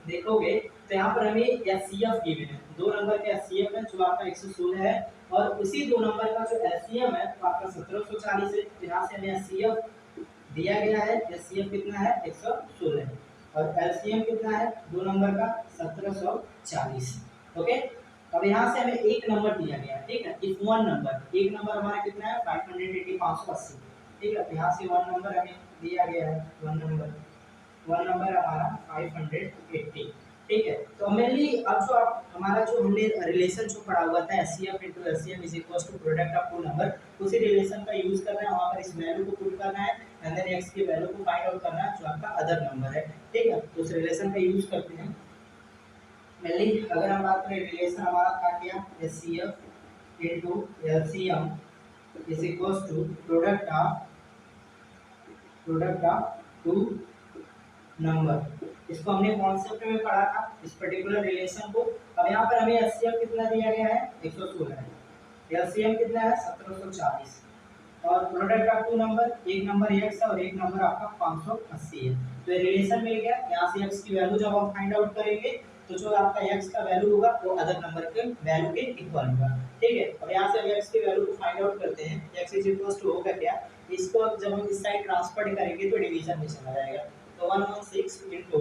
देखोगे तो यहाँ पर हमें एचसीएफ गिवन है, दो नंबर का एचसीएफ है जो आपका 116 है और उसी दो नंबर का जो एलसीएम है वो आपका 1740 है। यहाँ से हमें एचसीएफ दिया गया है, एचसीएफ कितना है 116 है और एलसीएम कितना है दो नंबर का 1740। ओके, अब यहाँ से हमें एक नंबर दिया गया है, ठीक है, इफ वन नंबर, एक नंबर हमारा कितना है 580 580, ठीक है, तो यहाँ से वन नंबर हमें दिया गया है, वन नंबर हमारा 580, ठीक है। तो मेनली अब जो आप हमारा जो हमने रिलेशन जो पढ़ा हुआ था HCF into LCM is equal to product of two number, उसी रिलेशन का यूज करना है, वहां पर इस वैल्यू को पुट करना है एंड देन एक्स की वैल्यू को फाइंड आउट करना है जो आपका अदर नंबर है, ठीक है। तो उस रिलेशन का यूज करते हैं। मेनली अगर हम बात करें रिलेशन हमारा था क्या, HCF into LCM is equal to product of two number. इसको हमने कॉन्सेप्ट में पढ़ा था इस पर्टिकुलर रिलेशन को। अब यहाँ पर हमें एचसीएफ कितना दिया गया है 116 है, एलसीएम कितना है 1740 और प्रोडक्ट ऑफ टू नंबर, एक नंबर x है और एक नंबर आपका 580 है। तो ये रिलेशन मिल गया। यहाँ से x की वैल्यू जब हम फाइंड आउट करेंगे तो जो आपका x का वैल्यू होगा वो अदर नंबर के वैल्यू के इक्वल होगा, ठीक है। अब यहाँ से x की वैल्यू को फाइंड आउट करते हैं, x इज इक्वल टू होगा क्या, इसको जब हम इस साइड ट्रांसफर करेंगे तो डिवीजन में चला जाएगा। तो 116 into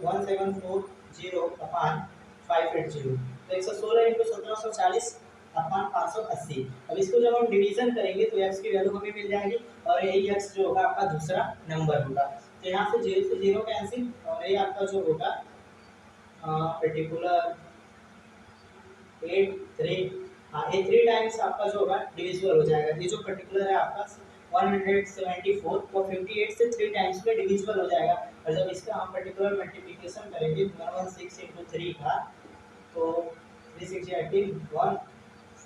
1740 अपॉन 580, तो 116 into 1740 अपॉन 580। अब इसको जब हम डिवीजन करेंगे तो x की वैल्यू हमें मिल जाएगी और यही x जो होगा आपका दूसरा नंबर होगा। तो यहाँ से 0 से 0 कैंसिल और ये आपका जो होगा पर्टिकुलर 8 3, हाँ ये 3 टाइम्स आपका जो होगा डिविजिबल हो जाएगा। ये जो पर्टिकुलर है आपका 174 को 58 से 3 टाइम्स में डिविजिबल हो जाएगा और जब इसका हम पर्टिकुलर मल्टीप्लिकेशन करेंगे 116 into 3 का तो 360 18 1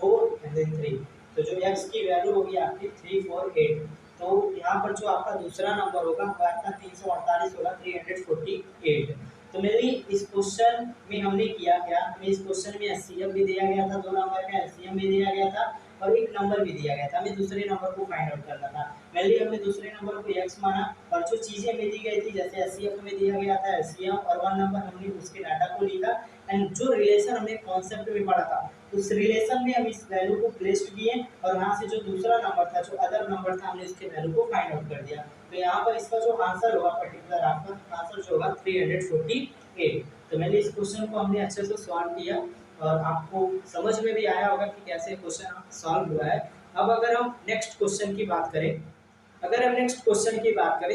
4 एंड देन 3, तो जो x की वैल्यू होगी आपकी 348। तो यहाँ पर जो आपका दूसरा नंबर होगा वो आपका 348 होगा, 348। तो मेरी इस क्वेश्चन में हमने किया क्या, हमें इस क्वेश्चन में एचसीएफ भी दिया गया था, दो नंबर का एलसीएम भी दिया गया था और एक नंबर भी दिया गया था, हमें दूसरे नंबर को फाइंड आउट करना था। पहले हमने दूसरे नंबर को x माना और जो चीजें हमें दी गई थी जैसे एचसीएफ में दिया गया था एलसीएम और वन नंबर, हमने उसके डाटा को लिखा एंड जो रिलेशन हमने कॉन्सेप्ट में पढ़ा था उस रिलेशन में हम इस वैल्यू को प्लेस किए और यहाँ से जो दूसरा नंबर था जो अदर नंबर था हमने उसके वैल्यू को फाइंड आउट कर दिया। तो यहाँ पर इसका जो आंसर होगा पर्टिकुलर आपका आंसर जो होगा 348। तो मैंने इस क्वेश्चन को हमने अच्छे से सॉल्व किया और आपको समझ में भी आया होगा कि कैसे क्वेश्चन सॉल्व हुआ है। अब अगर हम नेक्स्ट क्वेश्चन की बात करें,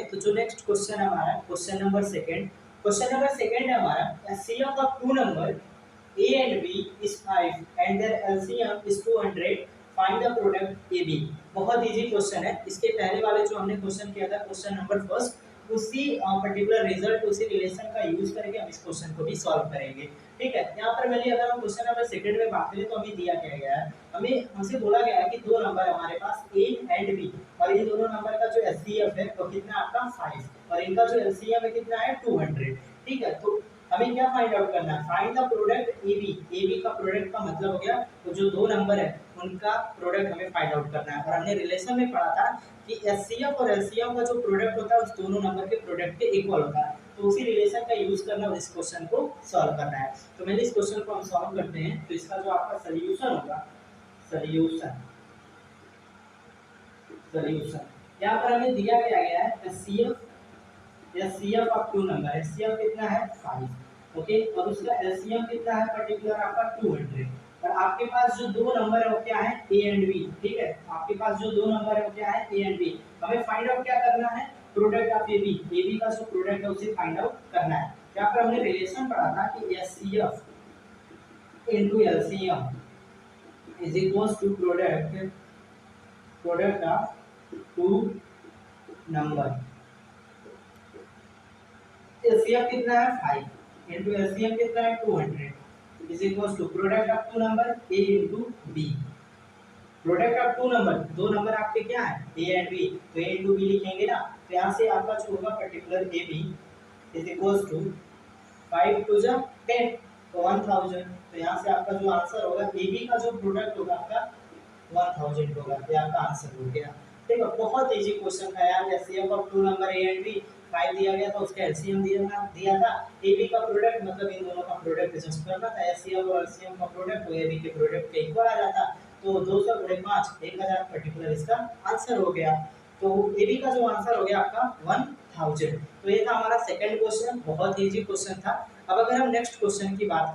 तो जो नेक्स्ट क्वेश्चन है हमारा क्वेश्चन नंबर सेकंड है हमारा, HCF of two number A and B is 5 and their LCM is 200, find the product AB। बहुत इजी क्वेश्चन है। इसके पहले वाले जो हमने क्वेश्चन किया था क्वेश्चन नंबर फर्स्ट, उसी पर्टिकुलर रिजल्ट उसी रिलेशन का यूज करके हम इस क्वेश्चन को भी सॉल्व करेंगे, ठीक है। यहाँ पर मैंने अगर हम क्वेश्चन नंबर सेकंड में बात करें तो हमें दिया क्या गया है, हमें हमसे बोला गया है कि दो नंबर हमारे पास A एंड B और ये दोनों नंबर का जो एचसीएफ है वो कितना आपका 5 और इनका जो एलसीएम है कितना है 200, ठीक है। तो हमें क्या फाइंड आउट करना है, फाइंड द प्रोडक्ट AB का प्रोडक्ट का मतलब हो गया तो जो दो नंबर है उनका प्रोडक्ट हमें फाइंड आउट करना है। और हमने रिलेशन में पढ़ा था कि एचसीएफ और एलसीएम का जो प्रोडक्ट होता है उस दोनों नंबर के प्रोडक्ट के इक्वल होता है। तो उसी रिलेशन का यूज करना और इस क्वेश्चन को सॉल्व करना है। तो मैंने इस क्वेश्चन को हम सॉल्व करते हैं। तो इसका जो आपका सोल्यूशन होगा, सोल्यूशन यहाँ पर हमें दिया गया है HCF of two number, HCF कितना है 5, ओके, और उसका एलसीएम कितना है पर्टिकुलर आपका 200 और आपके पास जो दो नंबर है वो क्या है A एंड B, ठीक है। आपके पास जो दो नंबर है वो क्या है A एंड B। हमें फाइंड आउट क्या करना है, प्रोडक्ट ऑफ AB का जो प्रोडक्ट है उसे फाइंड आउट करना है। यहाँ पर हमने रिलेशन पढ़ा था कि HCF into LCM is equals to product of two number. LCM कितना है 5 इंटू एलसीएम कितना है 200 is equals to product of two number A into B. Product of two number, दो नंबर आपके क्या है ए एंड बी, तो ए इंटू बी लिखेंगे ना, तो यहाँ से आपका जो होगा particular A B is equals to 5 two जा 10 तो 1000। तो यहाँ से आपका जो आंसर होगा ए बी का जो प्रोडक्ट होगा आपका 1000 होगा, ये आपका आंसर हो गया। ठीक है, बहुत इजी क्वेश्चन था यार। HCF of two number A and B 5 दिया गया था, उसका एलसीएम दिया था, ए बी का प्रोडक्ट मतलब इन दोनों का प्रोडक्ट एडजस्ट करना था। एचसीएफ और एलसीएम का प्रोडक्ट तो ए बी के प्रोडक्ट के इक्वल आ जाता, तो 200 गुणे 5 1000 पर्टिकुलर इसका आंसर हो गया। तो ए बी का जो आंसर हो गया आपका 1000। तो ये था हमारा सेकंड क्वेश्चन, बहुत इजी क्वेश्चन था। अब अगर हम नेक्स्ट क्वेश्चन की बात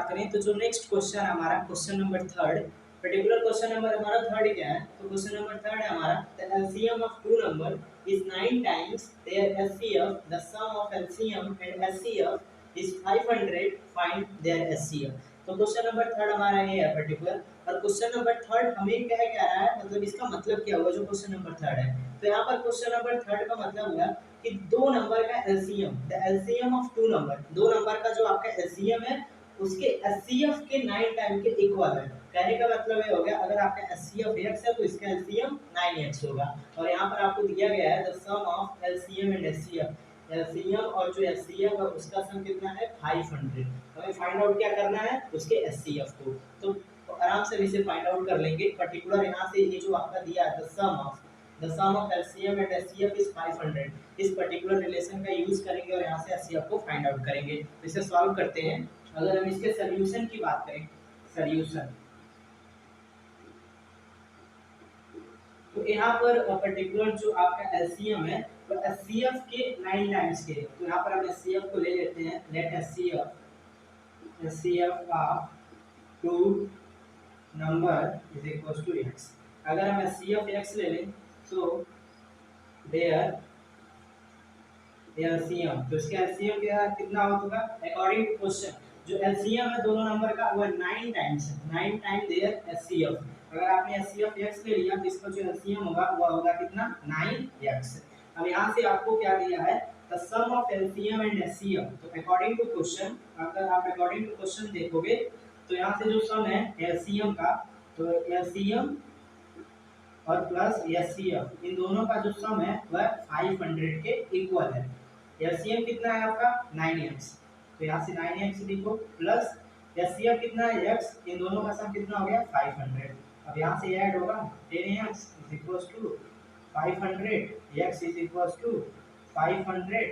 करें, तो जो नेक्स्ट क्वेश्चन हमारा question number third, particular question number हमारा थर्ड क्या है, तो क्वेश्चन नंबर थर्ड है हमारा the LCM of two number is 9 times their HCF, the sum of LCM and HCF is 500, find their HCF. तो क्वेश्चन नंबर थर्ड हमारा ये है पर्टिकुलर, और क्वेश्चन नंबर थर्ड हमें क्या रहा है, मतलब इसका मतलब क्या हुआ जो क्वेश्चन नंबर थर्ड है। तो यहाँ पर क्वेश्चन नंबर थर्ड का मतलब हुआ कि दो नंबर का LCM, the LCM of two number, दो नंबर का जो आपका एलसीएम है उसके एचसीएफ के 9 टाइम के इक्वल है। कहने का मतलब ये हो गया अगर आपका एचसीएफ x है तो इसका एलसीएम 9x होगा। और यहाँ पर आपको दिया गया है the sum of LCM and HCF, LCM और जो एचसीएफ है उसका सम कितना है 500। हमें फाइंड आउट क्या करना है उसके एचसीएफ को, तो आराम से इसे फाइंड आउट कर लेंगे। पर्टिकुलर यहाँ से ये जो आपका दिया है the sum of LCM and HCF is 500, इस पर्टिकुलर रिलेशन का यूज करेंगे और यहाँ से एचसीएफ को फाइंड आउट करेंगे। तो इसे सॉल्व करते हैं। अगर हम इसके सॉल्यूशन की बात करें, सॉल्यूशन, तो यहाँ पर पर्टिकुलर जो आपका एलसीएम है तो एचसीएफ के 9 टाइम्स के, तो यहाँ पर हम एचसीएफ को ले लेते हैं। Let HCF of two number is equal to x। अगर हम एचसीएफ x ले लें तो देयर एलसीएम, तो इसका एलसीएम क्या कितना होगा अकॉर्डिंग टू क्वेश्चन, जो एलसीएम है दोनों नंबर का वो 9 टाइम्स है, 9 टाइम देयर एचसीएफ। अगर आपने एचसीएफ x ले लिया तो इसका जो एलसीएम होगा वो होगा कितना 9x। अब यहाँ से आपको क्या दिया है the sum of LCM and HCF, तो अकॉर्डिंग टू क्वेश्चन, अगर आप अकॉर्डिंग टू क्वेश्चन देखोगे तो यहाँ से जो सम है एलसीएम का, तो एलसीएम और प्लस एचसीएफ इन दोनों का जो सम है वह 500 के इक्वल है। एलसीएम कितना है आपका 9x, तो यहाँ से 9x लिखो प्लस एचसीएफ कितना है x, इन दोनों का सम कितना हो गया 500। अब यहाँ से ऐड होगा 10x is equals to 500, x is equals to 500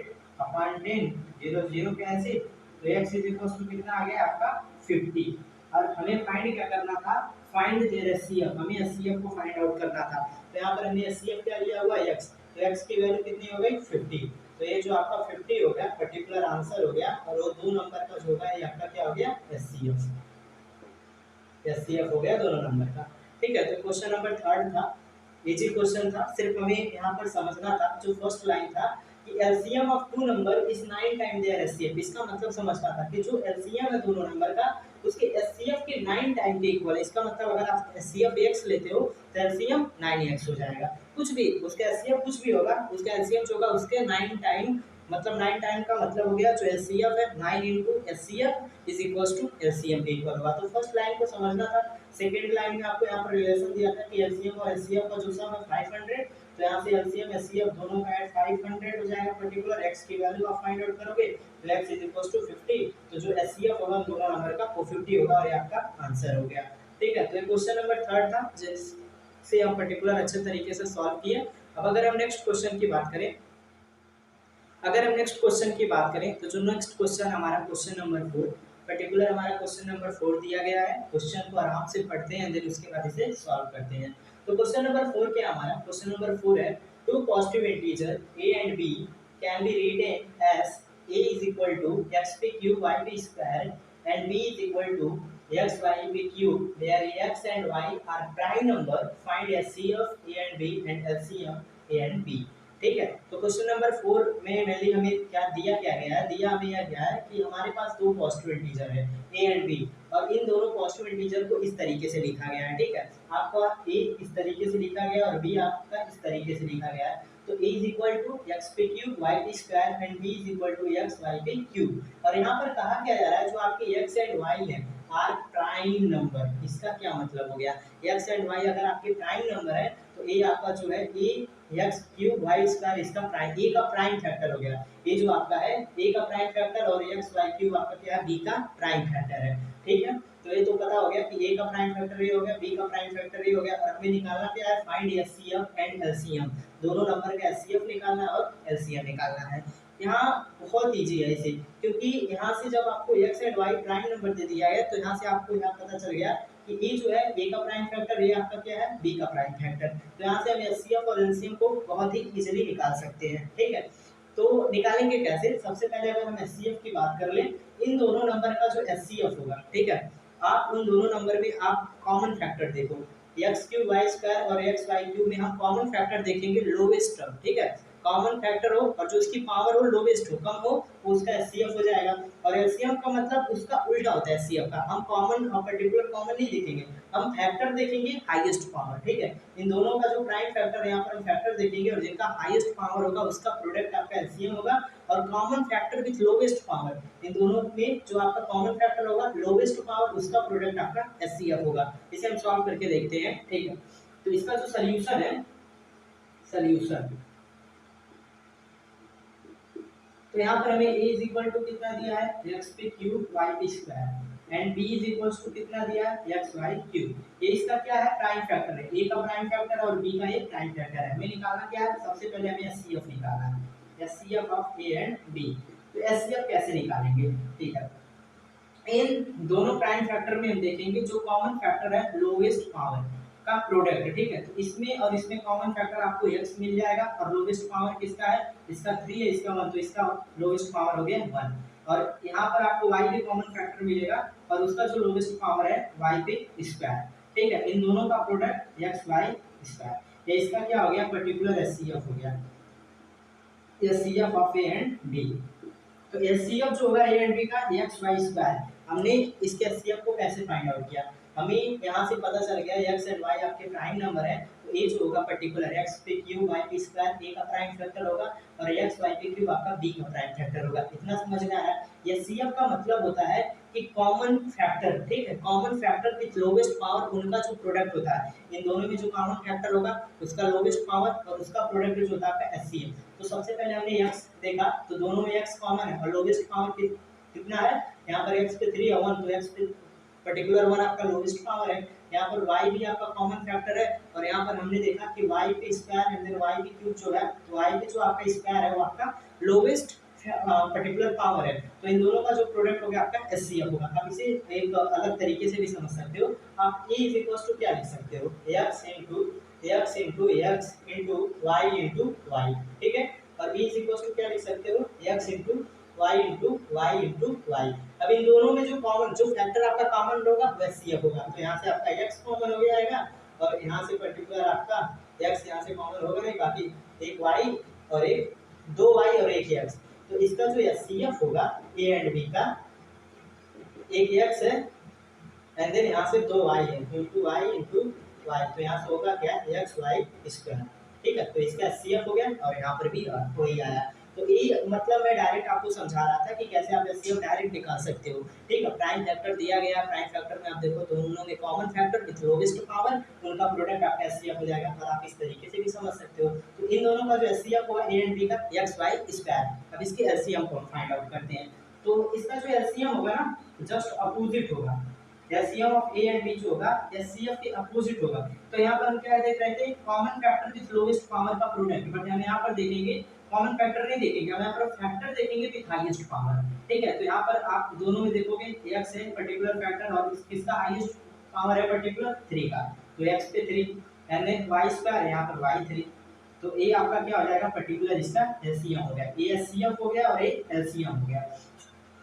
upon 10, 0 0 cancel, तो x इज इक्वल्स टू कितना आ गया आपका 50। और हमें फाइंड क्या करना था, फाइंड देयर एचसीएफ, हमें एचसीएफ को फाइंड आउट करना था। तो यहाँ पर हमने एचसीएफ क्या लिया हुआ x, तो x की वैल्यू कितनी हो गई 50, तो ये जो आपका 50 हो गया पर्टिकुलर आंसर हो गया। और वो दो नंबर का जो होगा ये आपका क्या हो गया एचसीएफ, एचसीएफ हो गया दोनों नंबर का। ठीक है, तो क्वेश्चन नंबर थर्ड था, इजी क्वेश्चन था, सिर्फ हमें यहाँ पर समझना था जो फर्स्ट लाइन था कि LCM of two number is 9 time their HCF, इसका मतलब समझना था कि जो एलसीएम है दोनों नंबर का उसके एचसीएफ के 9 टाइम के इक्वल है। इसका मतलब अगर आप एचसीएफ x लेते हो तो एलसीएम 9x हो जाएगा, कुछ भी उसका एचसीएफ कुछ भी होगा, उसका एलसीएम जो होगा उसके 9 टाइम, मतलब 9 टाइम का मतलब हो गया जो एचसीएफ है 9 into HCF is equals to LCM के इक्वल होगा। तो फर्स्ट लाइन को समझना था। सेकंड लाइन में आपको यहाँ पर रिलेशन दिया था कि एलसीएम और एचसीएफ का जो सम है 500, तो यहाँ से एलसीएम एचसीएफ दोनों का ऐड 500 हो जाएगा। पर्टिकुलर x की वैल्यू आप फाइंड आउट करोगे तो x इज इक्वल्स टू 50, तो जो एचसीएफ होगा दोनों नंबर का वो 50 होगा और ये आपका आंसर हो गया। ठीक है, तो ये क्वेश्चन नंबर थर्ड था जिससे हम पर्टिकुलर अच्छे तरीके से सॉल्व किए। अब अगर हम नेक्स्ट क्वेश्चन की बात करें, तो जो नेक्स्ट क्वेश्चन हमारा क्वेश्चन नंबर 4, पर्टिकुलर हमारा क्वेश्चन नंबर 4 दिया गया है। क्वेश्चन को आराम से पढ़ते हैं देन उसके बाद इसे सॉल्व करते हैं। तो क्वेश्चन नंबर 4 क्या हमारा, क्वेश्चन नंबर 4 है two positive integer a and b can be written as a is equal to xp cube yp square and b is equal to xyp cube where x and y are prime number, find HCF a and b and LCM a and b। ठीक है। तो क्वेश्चन नंबर 4 में मेनली हमें क्या गया है, दिया हमें यह गया है कि हमारे पास दो पॉजिटिव इंटीजर है ए एंड बी, और इन दोनों पॉजिटिव इंटीजर को इस तरीके से लिखा गया है, ठीक है। आपका ए इस तरीके से लिखा गया और बी आपका इस तरीके से लिखा गया है। तो a is equal to X पे क्यूब वाई पे square and b is equal to X Y पे क्यूब। और यहाँ पर कहा क्या जा रहा है, जो आपके x एंड y है आर प्राइम नंबर। इसका क्या मतलब हो गया, x एंड y अगर आपके प्राइम नंबर है तो a आपका जो है a X cube Y square इसका प्राइम, a का प्राइम फैक्टर हो गया। ये जो आपका है a का प्राइम फैक्टर और एक्स वाई क्यूब आपका क्या है, b का प्राइम फैक्टर है, ठीक है। तो ये तो पता हो गया कि a का प्राइम फैक्टर ये हो गया, b का प्राइम फैक्टर ये हो गया, और हमें निकालना क्या है, फाइंड एचसीएफ एंड एलसीएम। दोनों नंबर का एचसीएफ निकालना है और एलसीएम निकालना है। यहाँ बहुत इजी है इसे, क्योंकि यहाँ से जब आपको x and y prime number दे दिया है तो यहाँ से आपको यहाँ पता चल गया कि ये जो है a का प्राइम फैक्टर, ये आपका क्या है b का प्राइम फैक्टर। तो यहाँ से हम एचसीएफ और एलसीएम को बहुत ही इजीली निकाल सकते हैं, ठीक है। तो निकालेंगे कैसे, सबसे पहले अगर हम एचसीएफ की बात कर लें, इन दोनों नंबर का जो एचसीएफ होगा, ठीक है, आप उन दोनों नंबर में आप कॉमन फैक्टर देखो, एक्स क्यूब वाई स्क्वायर और एक्स वाई क्यूब में हम कॉमन फैक्टर देखेंगे लोवेस्ट टर्म, ठीक है। कॉमन फैक्टर हो और जो उसकी पावर हो लोवेस्ट हो, कम हो, वो उसका एचसीएफ हो जाएगा। और एलसीएम का मतलब उसका उल्टा होता है एचसीएफ का, हम कॉमन और पर्टिकुलर कॉमन नहीं देखेंगे, हम फैक्टर देखेंगे हाईएस्ट पावर, ठीक है। इन दोनों का जो प्राइम फैक्टर है यहाँ पर हम फैक्टर देखेंगे और जिनका हाईएस्ट पावर होगा उसका प्रोडक्ट आपका एलसीएम होगा। और common factor with lowest power, इन दोनों में जो आपका कॉमन फैक्टर होगा लोवेस्ट पावर, उसका प्रोडक्ट आपका एचसीएफ होगा। इसे हम सॉल्व करके देखते हैं, ठीक है। तो इसका जो सोल्यूशन है, सोल्यूशन, तो यहाँ पर हमें a इज इक्वल टू कितना दिया है, x पे क्यूब वाई पे square and b is equal to कितना दिया है, x वाई क्यूब। ये इसका क्या है, प्राइम फैक्टर है, a का प्राइम फैक्टर और b का ये प्राइम फैक्टर है। हमें निकालना क्या है, सबसे पहले हमें एचसीएफ निकालना है, HCF of a and b। तो एचसीएफ कैसे निकालेंगे, ठीक है। इन दोनों प्राइम फैक्टर में हम देखेंगे जो कॉमन फैक्टर है लोवेस्ट पावर का प्रोडक्ट, ठीक है। तो इसमें और इसमें कॉमन फैक्टर आपको x मिल जाएगा और लोवेस्ट पावर किसका है, इसका 3 है, इसका 1, तो इसका लोवेस्ट पावर हो गया 1। और यहाँ पर आपको y भी कॉमन फैक्टर मिलेगा और उसका जो लोवेस्ट पावर है y पे स्क्वायर, ठीक है। इन दोनों का प्रोडक्ट x y स्क्वायर, ये इसका क्या हो गया, पर्टिकुलर एचसीएफ हो गया, HCF of a and b। तो एचसीएफ जो होगा ए एंड बी का एक्स वाई स्क्वायर, हमने इसके एचसीएफ को कैसे फाइंड आउट किया, हमें यहाँ से पता चल गया एक्स एंड वाई आपके प्राइम नंबर है, तो ए जो होगा पर्टिकुलर एक्स पे क्यूब वाई पे स्क्वायर ए का प्राइम फैक्टर होगा और एक्स वाई पे क्यूब आपका बी का प्राइम फैक्टर होगा। इतना समझ में आया। एचसीएफ का मतलब होता है कि कॉमन फैक्टर, ठीक है, common factor with lowest power, उनका जो प्रोडक्ट होता है, इन दोनों में जो कॉमन फैक्टर होगा उसका लोवेस्ट पावर और उसका प्रोडक्ट जो होता है एचसीएफ। तो सबसे पहले हमने x देखा, तो दोनों में x कॉमन है और लोवेस्ट पावर कितना है, यहाँ पर x पे 3 और 1, तो x पे पर्टिकुलर 1 आपका लोवेस्ट पावर है। यहाँ पर y भी आपका कॉमन फैक्टर है और यहाँ पर हमने देखा कि y पे स्क्वायर एंड देन y पे क्यूब जो है, तो y पे जो आपका स्क्वायर है वो आपका लोवेस्ट पर्टिकुलर पावर है। तो इन दोनों का जो प्रोडक्ट हो गया आपका एचसीएफ होगा। आप इसे एक अलग तरीके से भी समझ सकते हो, आप a इज इक्वल टू क्या लिख सकते हो, x into Y into Y, ठीक है। और b इज इक्वल टू क्या लिख सकते हो, x into Y into Y. अब इन दोनों में जो कॉमन जो फैक्टर आपका कॉमन होगा वो एचसीएफ होगा। तो यहाँ से आपका x कॉमन हो जाएगा और यहाँ से पर्टिकुलर आपका x यहाँ से कॉमन होगा नहीं, बाकी एक y और एक 2y और एक x। तो इसका जो एचसीएफ होगा a एंड b का, एक x है एंड देन यहाँ से 2y है इंटू y, तो यहाँ से होगा क्या, एक्स वाई स्क्वायर, ठीक है। तो इसका एचसीएफ हो गया और यहाँ पर भी वही आया। तो ये मतलब मैं डायरेक्ट आपको समझा रहा था कि कैसे आप एचसीएफ डायरेक्ट निकाल सकते हो, ठीक है। प्राइम फैक्टर दिया गया, प्राइम फैक्टर में आप देखो दोनों में common factor with lowest power, उनका प्रोडक्ट आपका एचसीएफ हो जाएगा और आप इस तरीके से भी समझ सकते हो। तो इन दोनों का जो एचसीएफ होगा ए एंड बी का एक्स वाई स्क्वायर। अब इसके एलसीएम को फाइंड आउट करते हैं। तो इसका जो एलसीएम होगा ना जस्ट अपोजिट होगा, HCF of A and B जो होगा एचसीएफ के अपोजिट होगा। तो यहाँ पर हम क्या देख रहे थे, common factor with lowest power का प्रोडक्ट, बट हम यहाँ पर देखेंगे कॉमन फैक्टर नहीं देखेंगे, हम यहाँ पर फैक्टर देखेंगे विथ हाईएस्ट पावर, ठीक है। तो यहाँ पर आप दोनों में देखोगे x है पर्टिकुलर फैक्टर और किसका हाईएस्ट पावर है पर्टिकुलर 3 का, तो x पे 3 एंड देन y स्क्वायर है यहाँ पर y 3, तो a आपका क्या हो जाएगा पर्टिकुलर इसका एलसीएम हो गया, a एचसीएफ हो गया और a एलसीएम हो गया।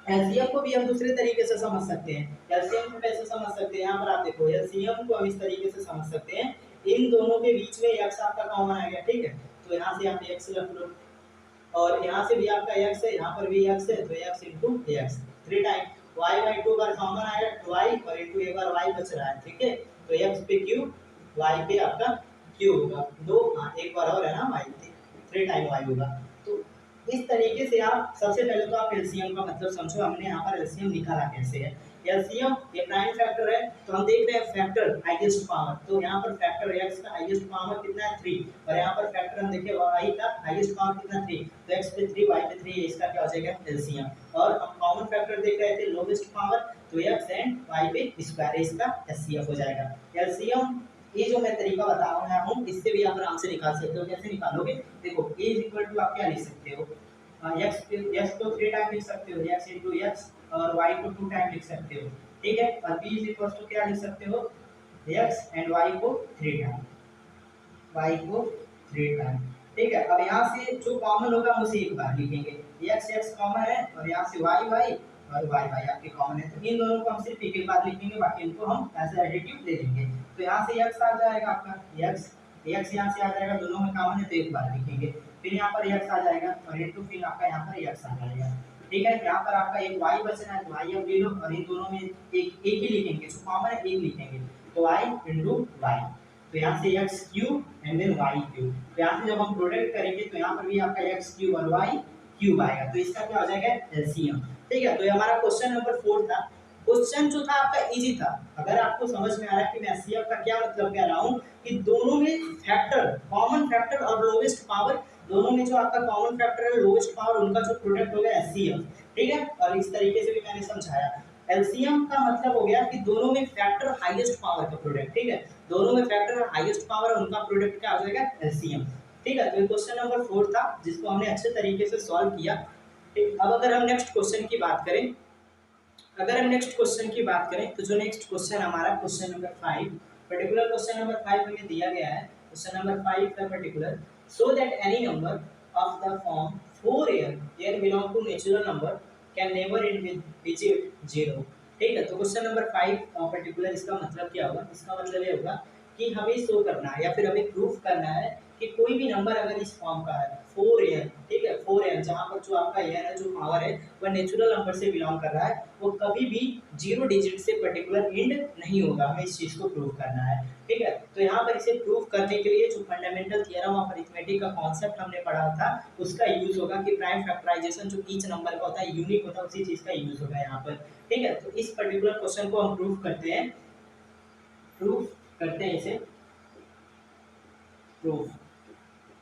एलसीएम को भी हम दूसरे तरीके से समझ सकते हैं, एलसीएम को कैसे समझ सकते हैं, यहाँ पर आप देखो एलसीएम को हम इस तरीके से समझ सकते हैं, इन दोनों के बीच में x आपका कॉमन आ गया, ठीक है। तो यहाँ से आप x रख लो, और यहाँ से भी आपका x है, यहाँ पर भी x है, तो x into x 3 time y by 2 bar common आएगा 2y और इंटू एक बार y बच रहा है, ठीक है। तो x पे q, y पे आपका q होगा, दो हाँ एक बार और है ना y, 3 टाइम y होगा। तो इस तरीके से आप सबसे पहले तो आप एलसीएम का मतलब समझो, हमने यहाँ पर एलसीएम निकाला कैसे है। एलसीएम ये प्राइम फैक्टर है, तो हम देख रहे हैं फैक्टर हाईएस्ट पावर, तो यहाँ पर फैक्टर x का हाईएस्ट पावर कितना है 3, और यहाँ पर फैक्टर हम देखें y का हाईएस्ट पावर कितना 3, तो x पे 3 y पे 3, इसका क्या हो जाएगा एलसीएम। और हम कॉमन फैक्टर देख रहे थे लोवेस्ट पावर, तो x एंड y पे स्क्वायर, इसका एचसीएफ हो जाएगा। एलसीएम ये जो मैं तरीका बता रहा हूँ इससे भी आप आराम से निकाल सकते हो। कैसे निकालोगे, देखो a इक्वल टू आप क्या लिख सकते हो, x को 3 टाइम लिख सकते हो, x इंटू एक्स, और y को 2 टाइम लिख सकते हो, ठीक है। और b इक्वल टू क्या लिख सकते हो, x एंड y को 3 टाइम, ठीक है। अब यहाँ से जो कॉमन होगा उसे एक बार लिखेंगे, x कॉमन है और यहाँ से y और y आपके कॉमन है, तो इन दोनों को हम सिर्फ एक बार लिखेंगे, बाकी इनको हम ऐसे एडिटिव ले लेंगे। तो यहाँ से x आ जाएगा आपका, x यहाँ से आ जाएगा, दोनों में कॉमन है तो एक बार लिखेंगे, फिर यहाँ पर x आ जाएगा और इनटू फिर आपका यहाँ पर x आ जाएगा, ठीक है। यहाँ पर आपका एक y बचना है, तो y अब ले लो, और इन दोनों में एक ही लिखेंगे, जो कॉमन है एक लिखेंगे, तो y इंटू y, तो यहाँ से x cube and then y cube, तो यहाँ से जब हम प्रोडक्ट करेंगे तो यहाँ पर भी आपका x क्यूब और y क्यूब आएगा, तो इसका क्या हो जाएगा एलसीएम, ठीक है। तो ये हमारा क्वेश्चन नंबर 4 था। क्वेश्चन जो था आपका इजी था, अगर आपको समझ में आ रहा है कि मैं एचसीएफ का क्या मतलब कह रहा हूँ, कि दोनों में फैक्टर, कॉमन फैक्टर और लोवेस्ट पावर, दोनों में जो आपका कॉमन फैक्टर है लोवेस्ट पावर, उनका जो प्रोडक्ट होगा एचसीएफ, ठीक है। और इस तरीके से भी मैंने समझाया। एलसीएम का मतलब हो गया कि दोनों में फैक्टर हाईएस्ट पावर का प्रोडक्ट, ठीक है, दोनों में फैक्टर हाईएस्ट पावर है, उनका प्रोडक्ट क्या हो जाएगा एलसीएम, ठीक है। तो क्वेश्चन नंबर 4 था जिसको हमने अच्छे तरीके से सॉल्व किया, ठीक। अब अगर हम नेक्स्ट क्वेश्चन की बात करें, तो जो नेक्स्ट क्वेश्चन हमारा question number 5, particular question number 5 हमें दिया गया है। क्वेश्चन नंबर 5 का particular, so that any number of the form 4n belong to natural number can never end with digit 0, ठीक है। तो क्वेश्चन नंबर 5 पर्टिकुलर इसका मतलब क्या होगा, इसका मतलब ये होगा कि हमें शो करना है या फिर हमें प्रूफ करना है कि कोई भी नंबर अगर इस फॉर्म का है 4n, ठीक है, 4n जहाँ पर जो आपका n है, जो पावर है वह नेचुरल नंबर से बिलोंग कर रहा है, वो कभी भी 0 डिजिट से पर्टिकुलर एंड नहीं होगा, हमें इस चीज़ को प्रूव करना है, ठीक है। तो यहाँ पर इसे प्रूव करने के लिए जो फंडामेंटल थियरम ऑफ अरिथमेटिक का कॉन्सेप्ट हमने पढ़ा था उसका यूज होगा, कि प्राइम फैक्टराइजेशन जो ईच नंबर का होता है यूनिक होता है, उसी चीज़ का यूज होगा यहाँ पर, ठीक है। तो इस पर्टिकुलर क्वेश्चन को हम प्रूफ करते हैं इसे प्रूफ।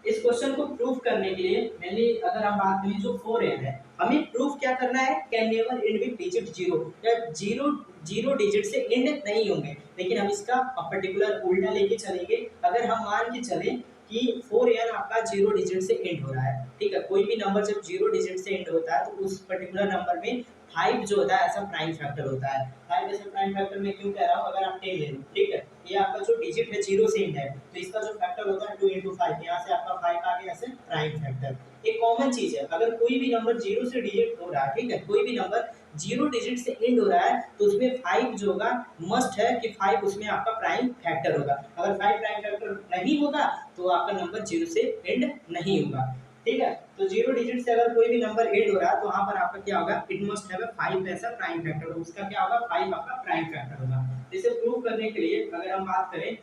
इस क्वेश्चन को प्रूफ करने के लिए मेनली अगर हम बात करें जो 4n है, हमें प्रूफ क्या करना है, can never end with digit 0, या 0 डिजिट से एंड नहीं होंगे, लेकिन हम इसका पर्टिकुलर उल्टा लेके चलेंगे। अगर हम मान के चलें कि 4n आपका 0 डिजिट से एंड हो रहा है, ठीक है, कोई भी नंबर जब 0 डिजिट से एंड होता है तो उस पर्टिकुलर नंबर में 5 जो होता है ऐसा प्राइम फैक्टर होता है। 5 ऐसा प्राइम फैक्टर में क्यों कह रहा हूँ, अगर आप 10 ले लो, ठीक है, ये आपका जो डिजिट है 0 से एंड है, तो इसका जो फैक्टर होता है 2 इंटू 5, यहाँ से आपका 5 आ गया ऐसे प्राइम फैक्टर। एक कॉमन चीज है, अगर कोई भी नंबर 0 से डिजिट हो रहा है, ठीक है, कोई भी नंबर 0 डिजिट से एंड हो रहा है, तो उसमें 5 जो होगा मस्ट है कि 5 उसमें आपका प्राइम फैक्टर होगा। अगर 5 प्राइम फैक्टर नहीं होगा तो आपका नंबर 0 से एंड नहीं होगा, ठीक है। तो 0 डिजिट से अगर कोई भी नंबर एंड हो रहा है तो वहां पर आपका क्या होगा, इट मस्ट हैव 5 ऐसा प्राइम फैक्टर, उसका क्या होगा 5 आपका प्राइम फैक्टर होगा। इसे प्रूव करने के लिए अगर हम बात करें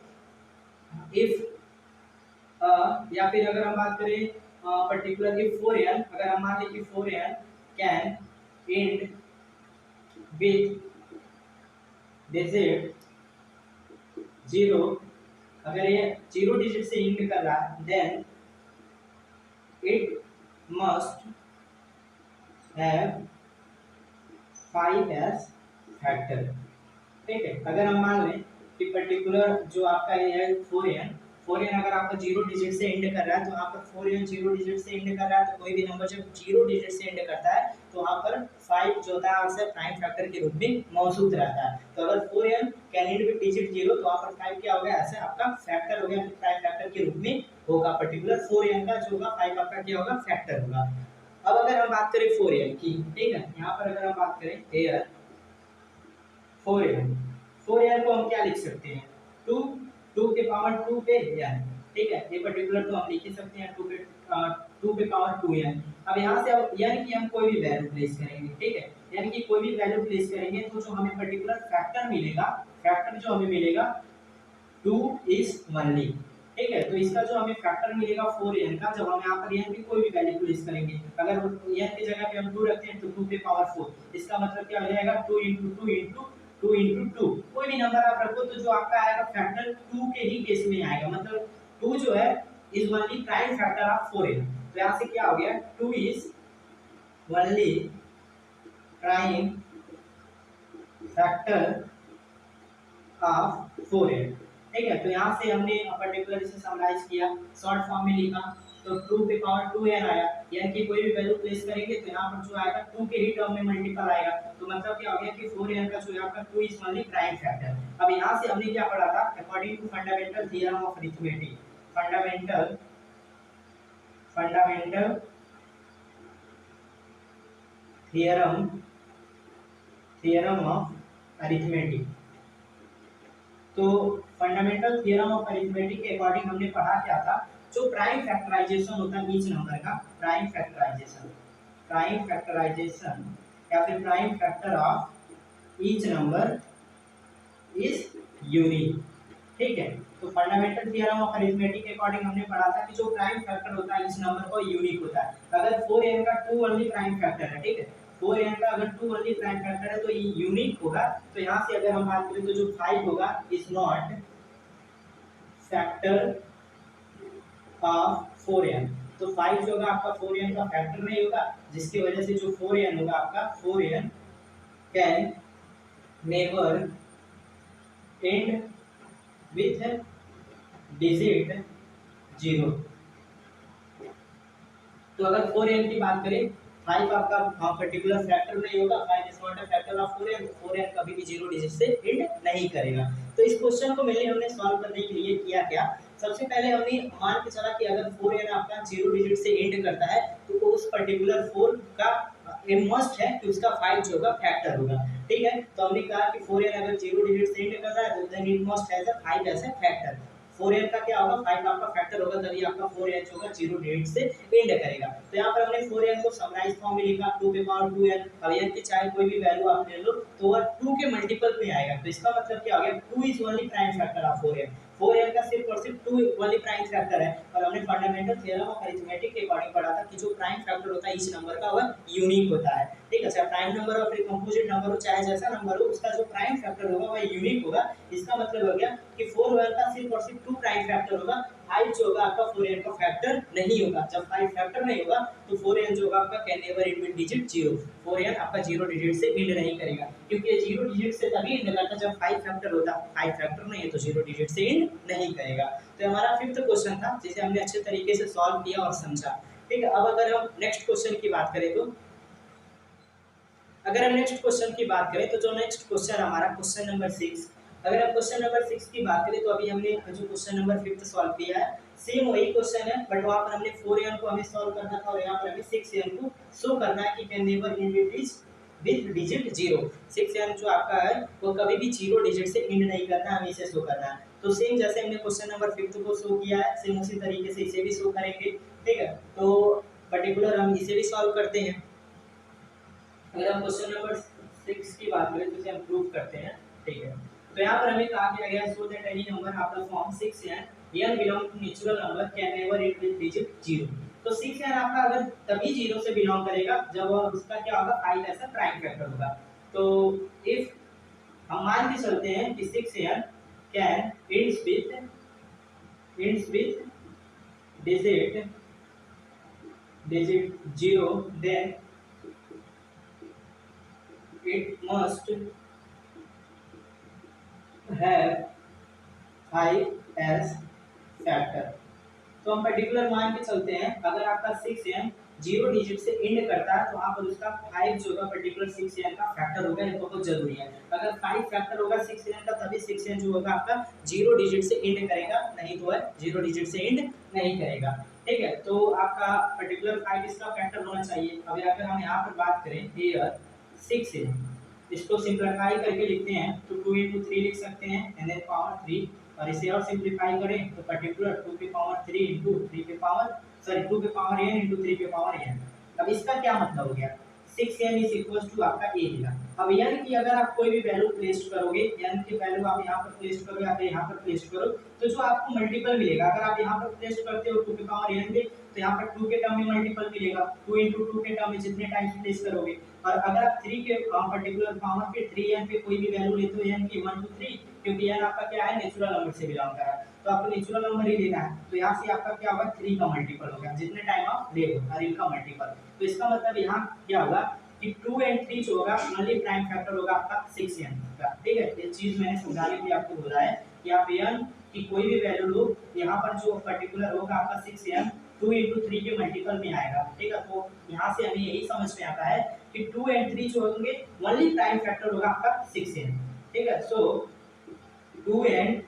इफ या फिर अगर हम बात करें पर्टिकुलर इफ 4n, अगर हम मान लें कि 4n can and with digit 0, अगर ये 0 डिजिट से एंड कर रहा है then it must have 5 as factor, ठीक है। अगर हम मान लें कि पर्टिकुलर जो आपका ये है 4n अगर आपका 0 डिजिट से एंड कर रहा है, तो यहाँ पर 4n 0 डिजिट से एंड कर रहा है, तो कोई भी नंबर जब 0 डिजिट से एंड करता है तो वहाँ पर 5 जो होता है उसे प्राइम फैक्टर के रूप में मौजूद रहता है। तो अगर 4n can and with digit 0, तो वहाँ पर 5 क्या हो गया, ऐसे आपका फैक्टर हो गया, प्राइम फैक्टर के रूप में होगा, पर्टिकुलर 4n का जो होगा 5 आपका क्या होगा फैक्टर होगा। अब अगर हम बात करें 4n की, ठीक है, यहाँ पर अगर हम बात करें here 4n को हम क्या लिख सकते हैं, 2 के पावर 2 पे n, ठीक है, ये पर्टिकुलर तो हम लिख ही सकते हैं 2 पे पावर 2n। अब यहाँ से अब यानी कि हम कोई भी वैल्यू प्लेस करेंगे, ठीक है, यानी कि कोई भी वैल्यू प्लेस करेंगे तो जो हमें पर्टिकुलर फैक्टर मिलेगा, फैक्टर जो हमें मिलेगा 2 इज ओनली, ठीक है। तो इसका जो हमें फैक्टर मिलेगा 4n का, जब हम यहाँ पर n की कोई भी वैल्यू प्लेस करेंगे, अगर n की जगह पे हम 2 रखते हैं तो 2 पे पावर 4, इसका मतलब क्या हो जाएगा 2 into 2 into 2 into 2, कोई भी नंबर आप रखो तो जो आपका आएगा फैक्टर 2 के ही केस में आएगा, मतलब 2 जो है is only prime factor of 4n। तो यहाँ से क्या हो गया 2 is only prime factor of 4n, ठीक है। तो यहाँ से हमने पर्टिकुलर इसे समराइज किया, शॉर्ट फॉर्म में लिखा, तो 2 पे पावर 2n आया, यानी कि कोई भी वैल्यू प्लेस करेंगे तो यहाँ पर जो आएगा 2 के ही टर्म में मल्टीपल आएगा, तो मतलब क्या हो गया कि 4n का जो है आपका 2 इज ओनली प्राइम फैक्टर। अब यहाँ से हमने क्या पढ़ा था, according to fundamental theorem of arithmetic, fundamental fundamental theorem theorem of arithmetic, तो फंडामेंटल थ्योरम ऑफ अरिथमेटिक के अकॉर्डिंग हमने पढ़ा क्या था, जो प्राइम फैक्टराइजेशन होता है ईच नंबर का, प्राइम फैक्टराइजेशन या फिर prime factor of each number is unique, ठीक है। तो फंडामेंटल थ्योरम ऑफ अरिथमेटिक के अकॉर्डिंग हमने पढ़ा था कि जो प्राइम फैक्टर होता है इस नंबर को यूनिक होता है। अगर 4n का 2 ओनली प्राइम फैक्टर है, ठीक है, 4n का अगर 2 ओनली प्राइम फैक्टर है तो ये यूनिक होगा। तो यहाँ से अगर हम बात करें तो जो 5 होगा is not factor of 4n, तो 5 जो होगा आपका 4n का फैक्टर नहीं होगा, जिसकी वजह से जो 4n होगा आपका 4n can never and with digit 0। तो अगर 4n की बात करें, 5 आपका पर्टिकुलर फैक्टर नहीं होगा, 5 is not a factor of 4n, 4n कभी भी 0 डिजिट से एंड नहीं करेगा। तो इस क्वेश्चन को मेनली हमने सॉल्व करने के लिए किया क्या, सबसे पहले हमने मान के चला कि अगर 4n आपका 0 डिजिट से एंड करता है तो उस पर्टिकुलर 4 का मस्ट है कि उसका 5 जो होगा फैक्टर होगा, ठीक है। तो हमने कहा कि 4n अगर 0 डिजिट से एंड कर रहा है तो then it must has a 5 as a factor. 4n का क्या होगा 5 आपका फैक्टर होगा, तभी आपका 4n होगा 0 डिजिट से एंड करेगा। तो यहाँ पर हमने 4n को समराइज फॉर्म में लिखा 2 के पावर 2n। अब n की चाहे कोई भी वैल्यू आप ले लो तो वह 2 के मल्टीपल में आएगा, तो इसका मतलब क्या हो गया 2 is only prime factor of 4n। 4n का सिर्फ और सिर्फ 2 ओनली प्राइम फैक्टर है, और हमने फंडामेंटल थ्योरम ऑफ अरिथमेटिक के अकॉर्डिंग पढ़ा था कि जो प्राइम फैक्टर होता है इस नंबर का वह यूनिक होता है, ठीक है। चाहे प्राइम नंबर हो फिर कंपोजिट नंबर हो, चाहे जैसा नंबर हो, उसका जो प्राइम फैक्टर होगा वह यूनिक होगा। इसका मतलब हो गया कि 4n का सिर्फ और सिर्फ 2 प्राइम फैक्टर होगा, 5 जो होगा आपका 4n का फैक्टर नहीं होगा। जब 5 फैक्टर नहीं होगा तो 4n जो होगा आपका can never end with digit 0, 4n आपका 0 डिजिट से एंड नहीं करेगा, क्योंकि ये 0 डिजिट से तभी एंड करता जब 5 फैक्टर होता, 5 फैक्टर नहीं है तो 0 डिजिट से एंड नहीं करेगा। तो हमारा 5th क्वेश्चन था जिसे हमने अच्छे तरीके से सॉल्व किया और समझा, ठीक है। अब अगर हम नेक्स्ट क्वेश्चन की बात करें तो अगर हम नेक्स्ट क्वेश्चन की बात करें तो जो नेक्स्ट क्वेश्चन हमारा क्वेश्चन नंबर 6, अगर हम क्वेश्चन नंबर 6 की बात करें तो अभी हमने जो क्वेश्चन नंबर 5th सॉल्व किया है सेम वही क्वेश्चन है, बट वहां पर हमने 4n को हमें सॉल्व करना था और यहाँ पर हमें 6n को शो करना है कि can never end with digit 0। 6n जो आपका है वो कभी भी 0 डिजिट से एंड नहीं करना है, हमें इसे शो करना है। तो सेम जैसे हमने क्वेश्चन नंबर 5th को शो किया है सेम उसी तरीके से इसे भी शो करेंगे, ठीक है। तो पर्टिकुलर हम इसे भी सॉल्व करते हैं। अगर हम क्वेश्चन नंबर 6 की बात करें तो इसे हम प्रूव करते हैं, ठीक है। तो यहाँ पर हमें कहा गया है so that any number of the form 6n belong to natural number can never end with digit 0। तो 6n आपका अगर तभी 0 से बिलोंग करेगा जब उसका क्या होगा 5 ऐसा प्राइम फैक्टर होगा। तो इफ हम मान के चलते हैं कि 6n can ends with digit 0 then it must have 5 as factor। तो हम पर्टिकुलर मान के चलते हैं अगर आपका 6n 0 डिजिट से एंड करता है तो वहाँ पर उसका 5 जो होगा पर्टिकुलर 6n का फैक्टर होगा, ये बहुत जरूरी है। अगर 5 फैक्टर होगा 6n का तभी 6n जो होगा आपका 0 डिजिट से एंड करेगा, नहीं तो है 0 डिजिट से एंड नहीं करेगा, ठीक है। तो आपका पर्टिकुलर 5 इसका फैक्टर होना चाहिए। अब अगर हम यहाँ पर बात करें हियर 6n, इसको सिंप्लीफाई करके लिखते हैं तो 2 into 3 लिख सकते हैं एंड देन पावर 3 और इसे और सिंप्लीफाई करें तो पर्टिकुलर 2 के पावर 3 इंटू 3 के पावर सॉरी 2 के पावर n इंटू 3 के पावर n। अब इसका क्या मतलब हो गया, 6n इज इक्वल टू आपका a मिला। अब n की अगर आप कोई भी वैल्यू प्लेस करोगे, n की वैल्यू आप यहाँ पर प्लेस करो या फिर यहाँ पर प्लेस करो, तो जो आपको मल्टीपल मिलेगा, अगर आप यहाँ पर प्लेस करते हो 2 के पावर n में, तो यहाँ पर 2 के टर्म में मल्टीपल मिलेगा, 2 इंटू 2 के टर्म में जितने टाइम्स प्लेस करोगे। और अगर आप 3 के पर्टिकुलर पावर पे 3n पे कोई भी वैल्यू लेते हो n की 1 2 3, क्योंकि n आपका क्या है, नेचुरल नंबर से बिलोंग कर रहा है, तो आपको नेचुरल नंबर ही लेना है। तो यहाँ से आपका क्या होगा, 3 का मल्टीपल हो गया, जितने टाइम आप ले लो हर इनका मल्टीपल। तो इसका मतलब यहाँ क्या होगा कि 2 एंड 3 जो होगा ओनली प्राइम फैक्टर होगा आपका 6n का। ठीक है, ये चीज मैंने समझाने के लिए आपको बोला है कि आप n की कोई भी वैल्यू लो, यहाँ पर जो पर्टिकुलर होगा आपका 6n 2 इंटू 3 के मल्टीपल में आएगा। ठीक है, तो यहाँ से हमें यही समझ में आता है कि 2 एंड 3 जो होंगे ओनली प्राइम फैक्टर होगा आपका 6n। ठीक है, सो 2 and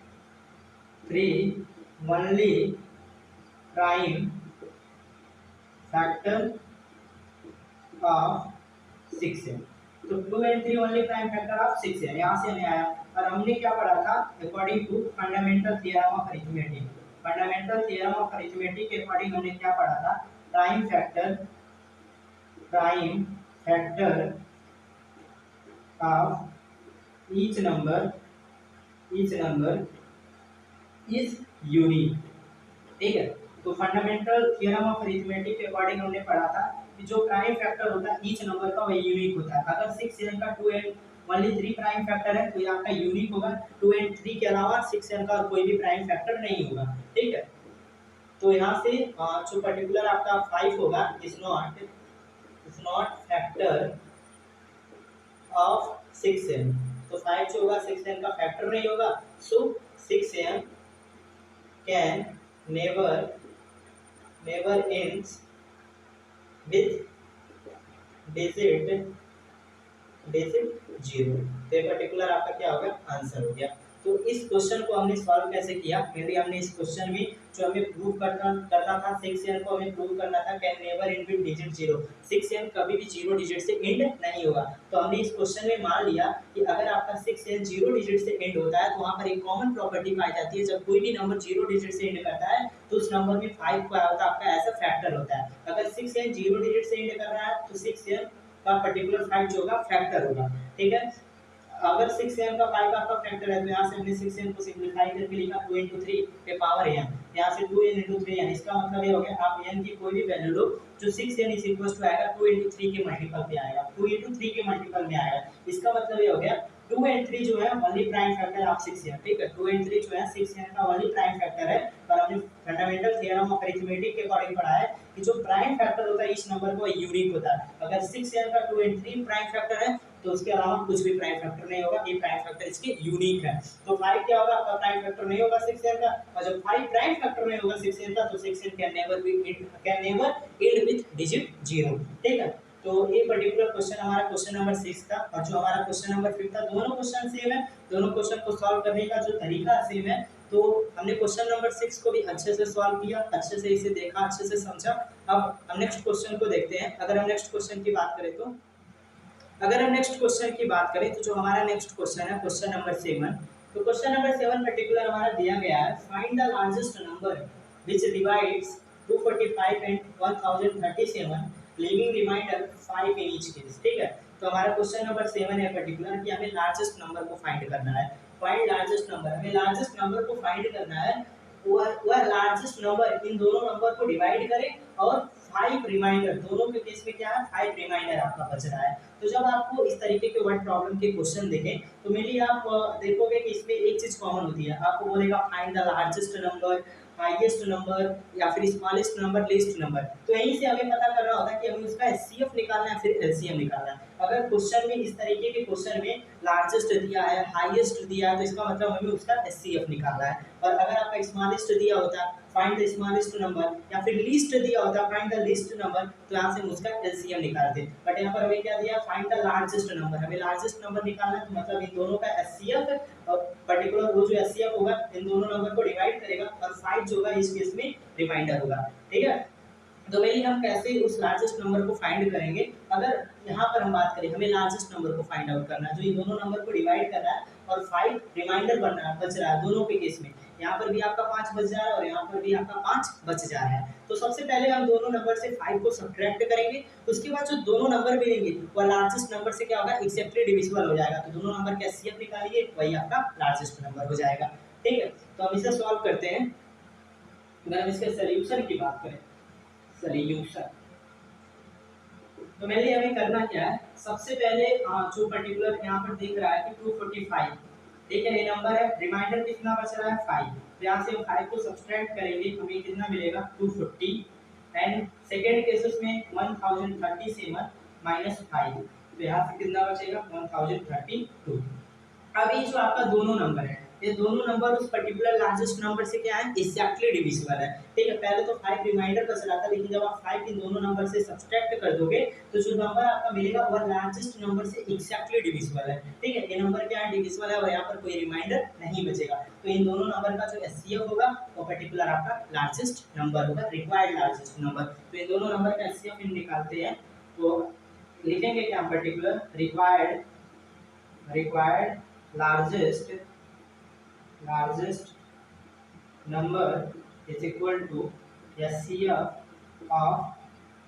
3 only prime factor of 6n। तो 2 and 3 only prime factor of 6n, यहाँ से हमें आया। और हमने क्या पढ़ा था, according to fundamental theorem of arithmetic, fundamental theorem of arithmetic के अकॉर्डिंग हमने क्या पढ़ा था, prime factor of each number is unique. ठीक है, तो फंडामेंटल थ्योरम ऑफ अरिथमेटिक के अकॉर्डिंग हमने पढ़ा था कि जो प्राइम फैक्टर होता है ईच नंबर का वह यूनिक होता है। अगर 6n का 2 एंड ओनली 3 प्राइम फैक्टर है तो ये आपका यूनिक होगा, 2 एंड 3 के अलावा 6n का कोई भी प्राइम फैक्टर नहीं होगा। ठीक है, तो यहाँ से जो पर्टिकुलर आपका 5 होगा is not factor of 6n, तो 5 जो होगा 6n का फैक्टर नहीं होगा। सो 6n can never ends with digit 0। तो ये पर्टिकुलर आपका क्या होगा, आंसर हो गया। तो इस क्वेश्चन को हमने सॉल्व कैसे किया, मेनली हमने इस क्वेश्चन में जो हमें प्रूव करना था 6n को हमें प्रूव करना था can never end with digit 0, 6n कभी भी 0 डिजिट से एंड नहीं होगा। तो हमने इस क्वेश्चन में मान लिया कि अगर आपका 6n 0 डिजिट से एंड होता है तो वहां पर एक कॉमन प्रॉपर्टी पाई जाती है, जब कोई भी नंबर 0 डिजिट से एंड करता है तो उस नंबर में 5 का होता है आपका ऐसा फैक्टर होता है। अगर 6n 0 डिजिट से एंड कर रहा है तो 6n का पर्टिकुलर 5 जो होगा फैक्टर होगा। ठीक है, अगर 6n का 5 आपका फैक्टर है तो यहाँ से हमने 6n को सिंपलीफाई करके लिखा 2 into 3 पे पावर n, यहाँ से 2n into 3n। इसका मतलब ये हो गया आप n की कोई भी वैल्यू लो जो 6n इज इक्वल टू आएगा 2 into 3 के मल्टीपल पे आएगा, 2 into 3 के मल्टीपल में आएगा। इसका मतलब ये हो गया 2 and 3 जो है only prime factor of 6n। ठीक है, 2 and 3 जो है 6n का ओनली प्राइम फैक्टर है। और हमने फंडामेंटल थ्योरम ऑफ अरिथमेटिक के अकॉर्डिंग पढ़ा है कि जो प्राइम फैक्टर होता है इस नंबर को यूनिक होता है। अगर 6n का 2 and 3 प्राइम फैक्टर है तो उसके अलावा कुछ भी प्राइम फैक्टर नहीं होगा, ये प्राइम फैक्टर इसके यूनिक है। तो 5 क्या होगा, आपका प्राइम फैक्टर नहीं होगा 6n का, और जब 5 प्राइम फैक्टर नहीं होगा 6n का तो 6n can never end with digit 0। ठीक है, तो ये पर्टिकुलर क्वेश्चन हमारा क्वेश्चन नंबर 6 था। और जो हमारा क्वेश्चन नंबर 5 था, दोनों क्वेश्चन सेम है, दोनों क्वेश्चन को सॉल्व करने का जो तरीका सेम है। तो हमने क्वेश्चन नंबर 6 को भी अच्छे से सॉल्व किया, अच्छे से इसे देखा, अच्छे से समझा। अब हम नेक्स्ट क्वेश्चन को देखते हैं। अगर हम नेक्स्ट क्वेश्चन की बात करें तो जो हमारा नेक्स्ट क्वेश्चन है क्वेश्चन नंबर 7। तो क्वेश्चन नंबर 7 पर्टिकुलर हमारा दिया गया है, find the largest number which divides 245 and 1037 leaving remainder 5 in each case. ठीक है, तो हमारा क्वेश्चन नंबर 7 है पर्टिकुलर कि हमें लार्जेस्ट नंबर को फाइंड करना है। फाइंड लार्जेस्ट नंबर, हमें लार्जेस्ट नंबर को फाइंड करना है, वह लार्जेस्ट नंबर इन दोनों नंबर को डिवाइड करे और 5 रिमाइंडर, दोनों के केस में क्या है 5 रिमाइंडर आपका बच रहा है। तो जब आपको इस तरीके के वर्ड प्रॉब्लम के क्वेश्चन देखें तो मेनली आप देखोगे कि इसमें एक चीज कॉमन होती है, आपको बोलेगा find the largest number, highest number या फिर स्मॉलेस्ट नंबर, लीस्ट नंबर। तो यहीं से हमें पता करना होता है कि हमें उसका एचसीएफ निकालना है फिर एलसीएम निकालना है। अगर क्वेश्चन में इस तरीके के क्वेश्चन में लार्जेस्ट दिया है, हाईएस्ट दिया है, तो इसका मतलब हमें उसका एचसीएफ निकालना है। और अगर आपका स्मॉलेस्ट दिया होता फाइंड द स्मॉलेस्ट नंबर या फिर लीस्ट दिया होता फाइंड द लीस्ट नंबर, तो यहाँ से हम उसका एलसीएम निकालते। बट यहाँ पर हमें क्या दिया, फाइंड द लार्जेस्ट नंबर, हमें लार्जेस्ट नंबर निकालना है, तो मतलब इन दोनों का एचसीएफ और पर्टिकुलर वो जो एचसीएफ होगा इन दोनों नंबर को डिवाइड करेगा और 5 जो होगा इस केस में रिमाइंडर होगा। ठीक है, तो मेनली हम कैसे उस लार्जेस्ट नंबर को फाइंड करेंगे। अगर यहाँ पर हम बात करें, हमें लार्जेस्ट नंबर को फाइंड आउट करना है जो इन दोनों नंबर को डिवाइड कर रहा है और 5 रिमाइंडर बच रहा है दोनों के केस में। यहाँ पर भी आपका 5 बच जा रहा है और यहाँ पर भी आपका 5 बच जा रहा है। तो सबसे पहले हम दोनों नंबर से 5 को सब्ट्रैक्ट करेंगे। उसके बाद जो दोनों नंबर मिलेंगे वह लार्जेस्ट नंबर से क्या होगा, एक्सेप्टली डिविजिबल हो जाएगा। तो दोनों नंबर का एचसीएफ निकालिए, वही आपका लार्जेस्ट नंबर हो जाएगा। ठीक है, तो हम इसे सॉल्व करते हैं। अगर हम इसके सोल्यूशन की बात करें, सोल्यूशन तो मेनली हमें करना क्या है, सबसे पहले जो पर्टिकुलर यहाँ पर दिख रहा है कि 245, ठीक है, ये नंबर है, रिमाइंडर कितना बच रहा है 5, तो यहाँ से हम 5 को सब्सट्रैक्ट करेंगे, हमें कितना मिलेगा 240, एंड सेकेंड केसेस में 1037 माइनस 5, तो यहाँ से कितना बचेगा 1032। अब ये जो आपका दोनों नंबर है, ये दोनों नंबर उस पर्टिकुलर लार्जेस्ट नंबर से क्या है, एक्जैक्टली डिविजिबल है। ठीक है, पहले तो 5 रिमाइंडर बच रहा था, लेकिन जब आप 5 इन दोनों नंबर से सब्सट्रैक्ट कर दोगे तो जो नंबर आपका मिलेगा वह लार्जेस्ट नंबर से एक्जैक्टली डिविजिबल है। ठीक है, ये नंबर क्या है, डिविजिबल है और यहाँ पर कोई रिमाइंडर नहीं बचेगा। तो इन दोनों नंबर का जो एचसीएफ होगा वो पर्टिकुलर आपका लार्जेस्ट नंबर होगा, रिक्वायर्ड लार्जेस्ट नंबर। तो इन दोनों नंबर का एचसीएफ हम निकालते हैं, तो लिखेंगे क्या, particular required largest number is equal to SCF of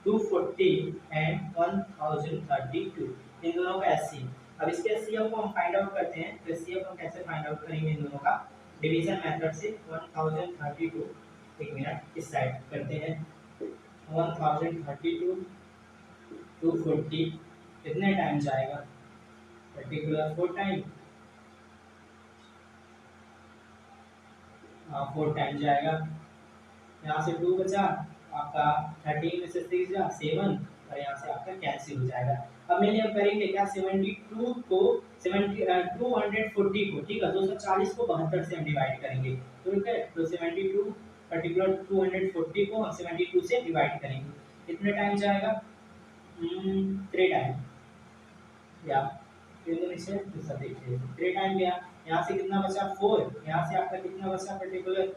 240 and 1032, इन दोनों का SCF। अब इसके SCF को हम फाइंड आउट करते हैं। तो SCF हम कैसे फाइंड आउट करेंगे इन दोनों का, डिवीजन मेथड से। 1032, एक मिनट इस साइड करते हैं, 1032 240 कितने टाइम जाएगा, पर्टिकुलर 4 टाइम, 4 टाइम जाएगा। यहाँ से 2 बचा आपका, 13 में से 6 जा 7 और यहाँ से आपका कैंसिल हो जाएगा। अब मैंने हम करेंगे क्या, 72 को 240 को, ठीक है, 240 को 72 से हम डिवाइड करेंगे। तो ठीक है, तो 72 पर्टिकुलर 240 को हम 72 से डिवाइड करेंगे, कितने टाइम जाएगा, 3 टाइम, या से 3 टाइम गया। यहाँ से कितना बचा 4, यहाँ से आपका कितना बचा पर्टिकुलर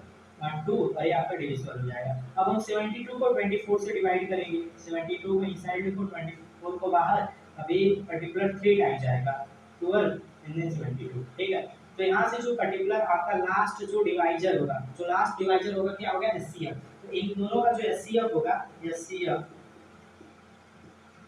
2 और ये आपका डिविजिबल हो जाएगा। अब हम 72 को 24 से डिवाइड करेंगे, 72 को इस साइड लिखो, 24 को बाहर, अभी पर्टिकुलर 3 टाइम जाएगा, 12 एंड देन 72। ठीक है, तो यहाँ से जो पर्टिकुलर आपका लास्ट जो डिवाइजर होगा, जो लास्ट डिवाइजर होगा क्या होगा, एचसीएफ। तो इन दोनों का जो एचसीएफ होगा, HCF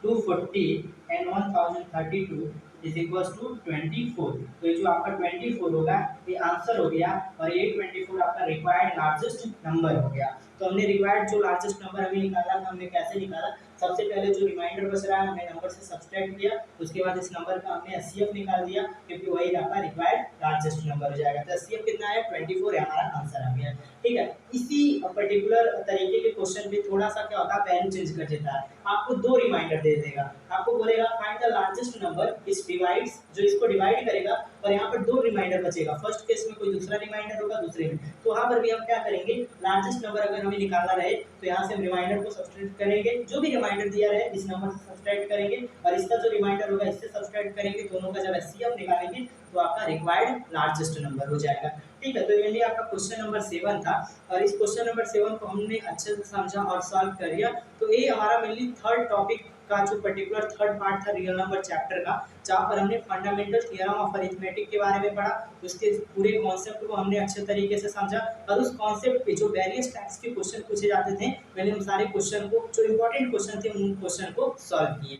240 and 1032 is equal to 24। तो ये जो आपका 24 होगा ये आंसर हो गया, और ये 24 आपका रिक्वायर्ड लार्जेस्ट नंबर हो गया। तो हमने रिक्वायर्ड जो लार्जेस्ट नंबर हमें निकाला था, हमने कैसे निकाला, सबसे पहले जो रिमाइंडर बच रहा है हमने नंबर से सब्सट्रैक्ट किया, उसके बाद इस नंबर का हमने एचसीएफ निकाल दिया, क्योंकि वही आपका रिक्वायर्ड लार्जेस्ट नंबर हो जाएगा। तो एचसीएफ कितना है 24 है, हमारा आंसर आ गया। ठीक है, इसी पर्टिकुलर तरीके के क्वेश्चन में थोड़ा सा क्या होता है, वैल्यू चेंज कर देता है, आपको 2 रिमाइंडर दे देगा, आपको बोलेगा फाइंड द लार्जेस्ट नंबर इस डिवाइड्स, जो इसको डिवाइड करेगा, और यहाँ पर 2 रिमाइंडर बचेगा, फर्स्ट केस में कोई दूसरा रिमाइंडर होगा दूसरे में। तो वहाँ पर भी हम क्या करेंगे, लार्जेस्ट नंबर अगर हमें निकालना रहे तो यहाँ से हम रिमाइंडर को सब्सट्रैक्ट करेंगे, जो भी रिमाइंडर दिया रहे इस नंबर से सब्सट्रैक्ट करेंगे, और इसका जो रिमाइंडर होगा इससे सब्सट्रैक्ट करेंगे, दोनों का जब एचसीएफ निकालेंगे तो आपका रिक्वायर्ड लार्जेस्ट नंबर हो जाएगा। ठीक है, तो ये आपका क्वेश्चन नंबर 7 था, और इस क्वेश्चन नंबर 7 को हमने अच्छे से समझा और सॉल्व कर लिया। तो ये हमारा मेनली थर्ड टॉपिक का जो पर्टिकुलर थर्ड पार्ट था रियल नंबर चैप्टर का, जहाँ पर हमने फंडामेंटल थ्योरम ऑफ अरिथमेटिक के बारे में पढ़ा, उसके पूरे कॉन्सेप्ट को हमने अच्छे तरीके से समझा, और उस कॉन्सेप्ट पे जो वेरियस टाइप्स के क्वेश्चन पूछे जाते थे, मैंने उन सारे क्वेश्चन को, जो इंपॉर्टेंट क्वेश्चन थे उन क्वेश्चन को सॉल्व किए।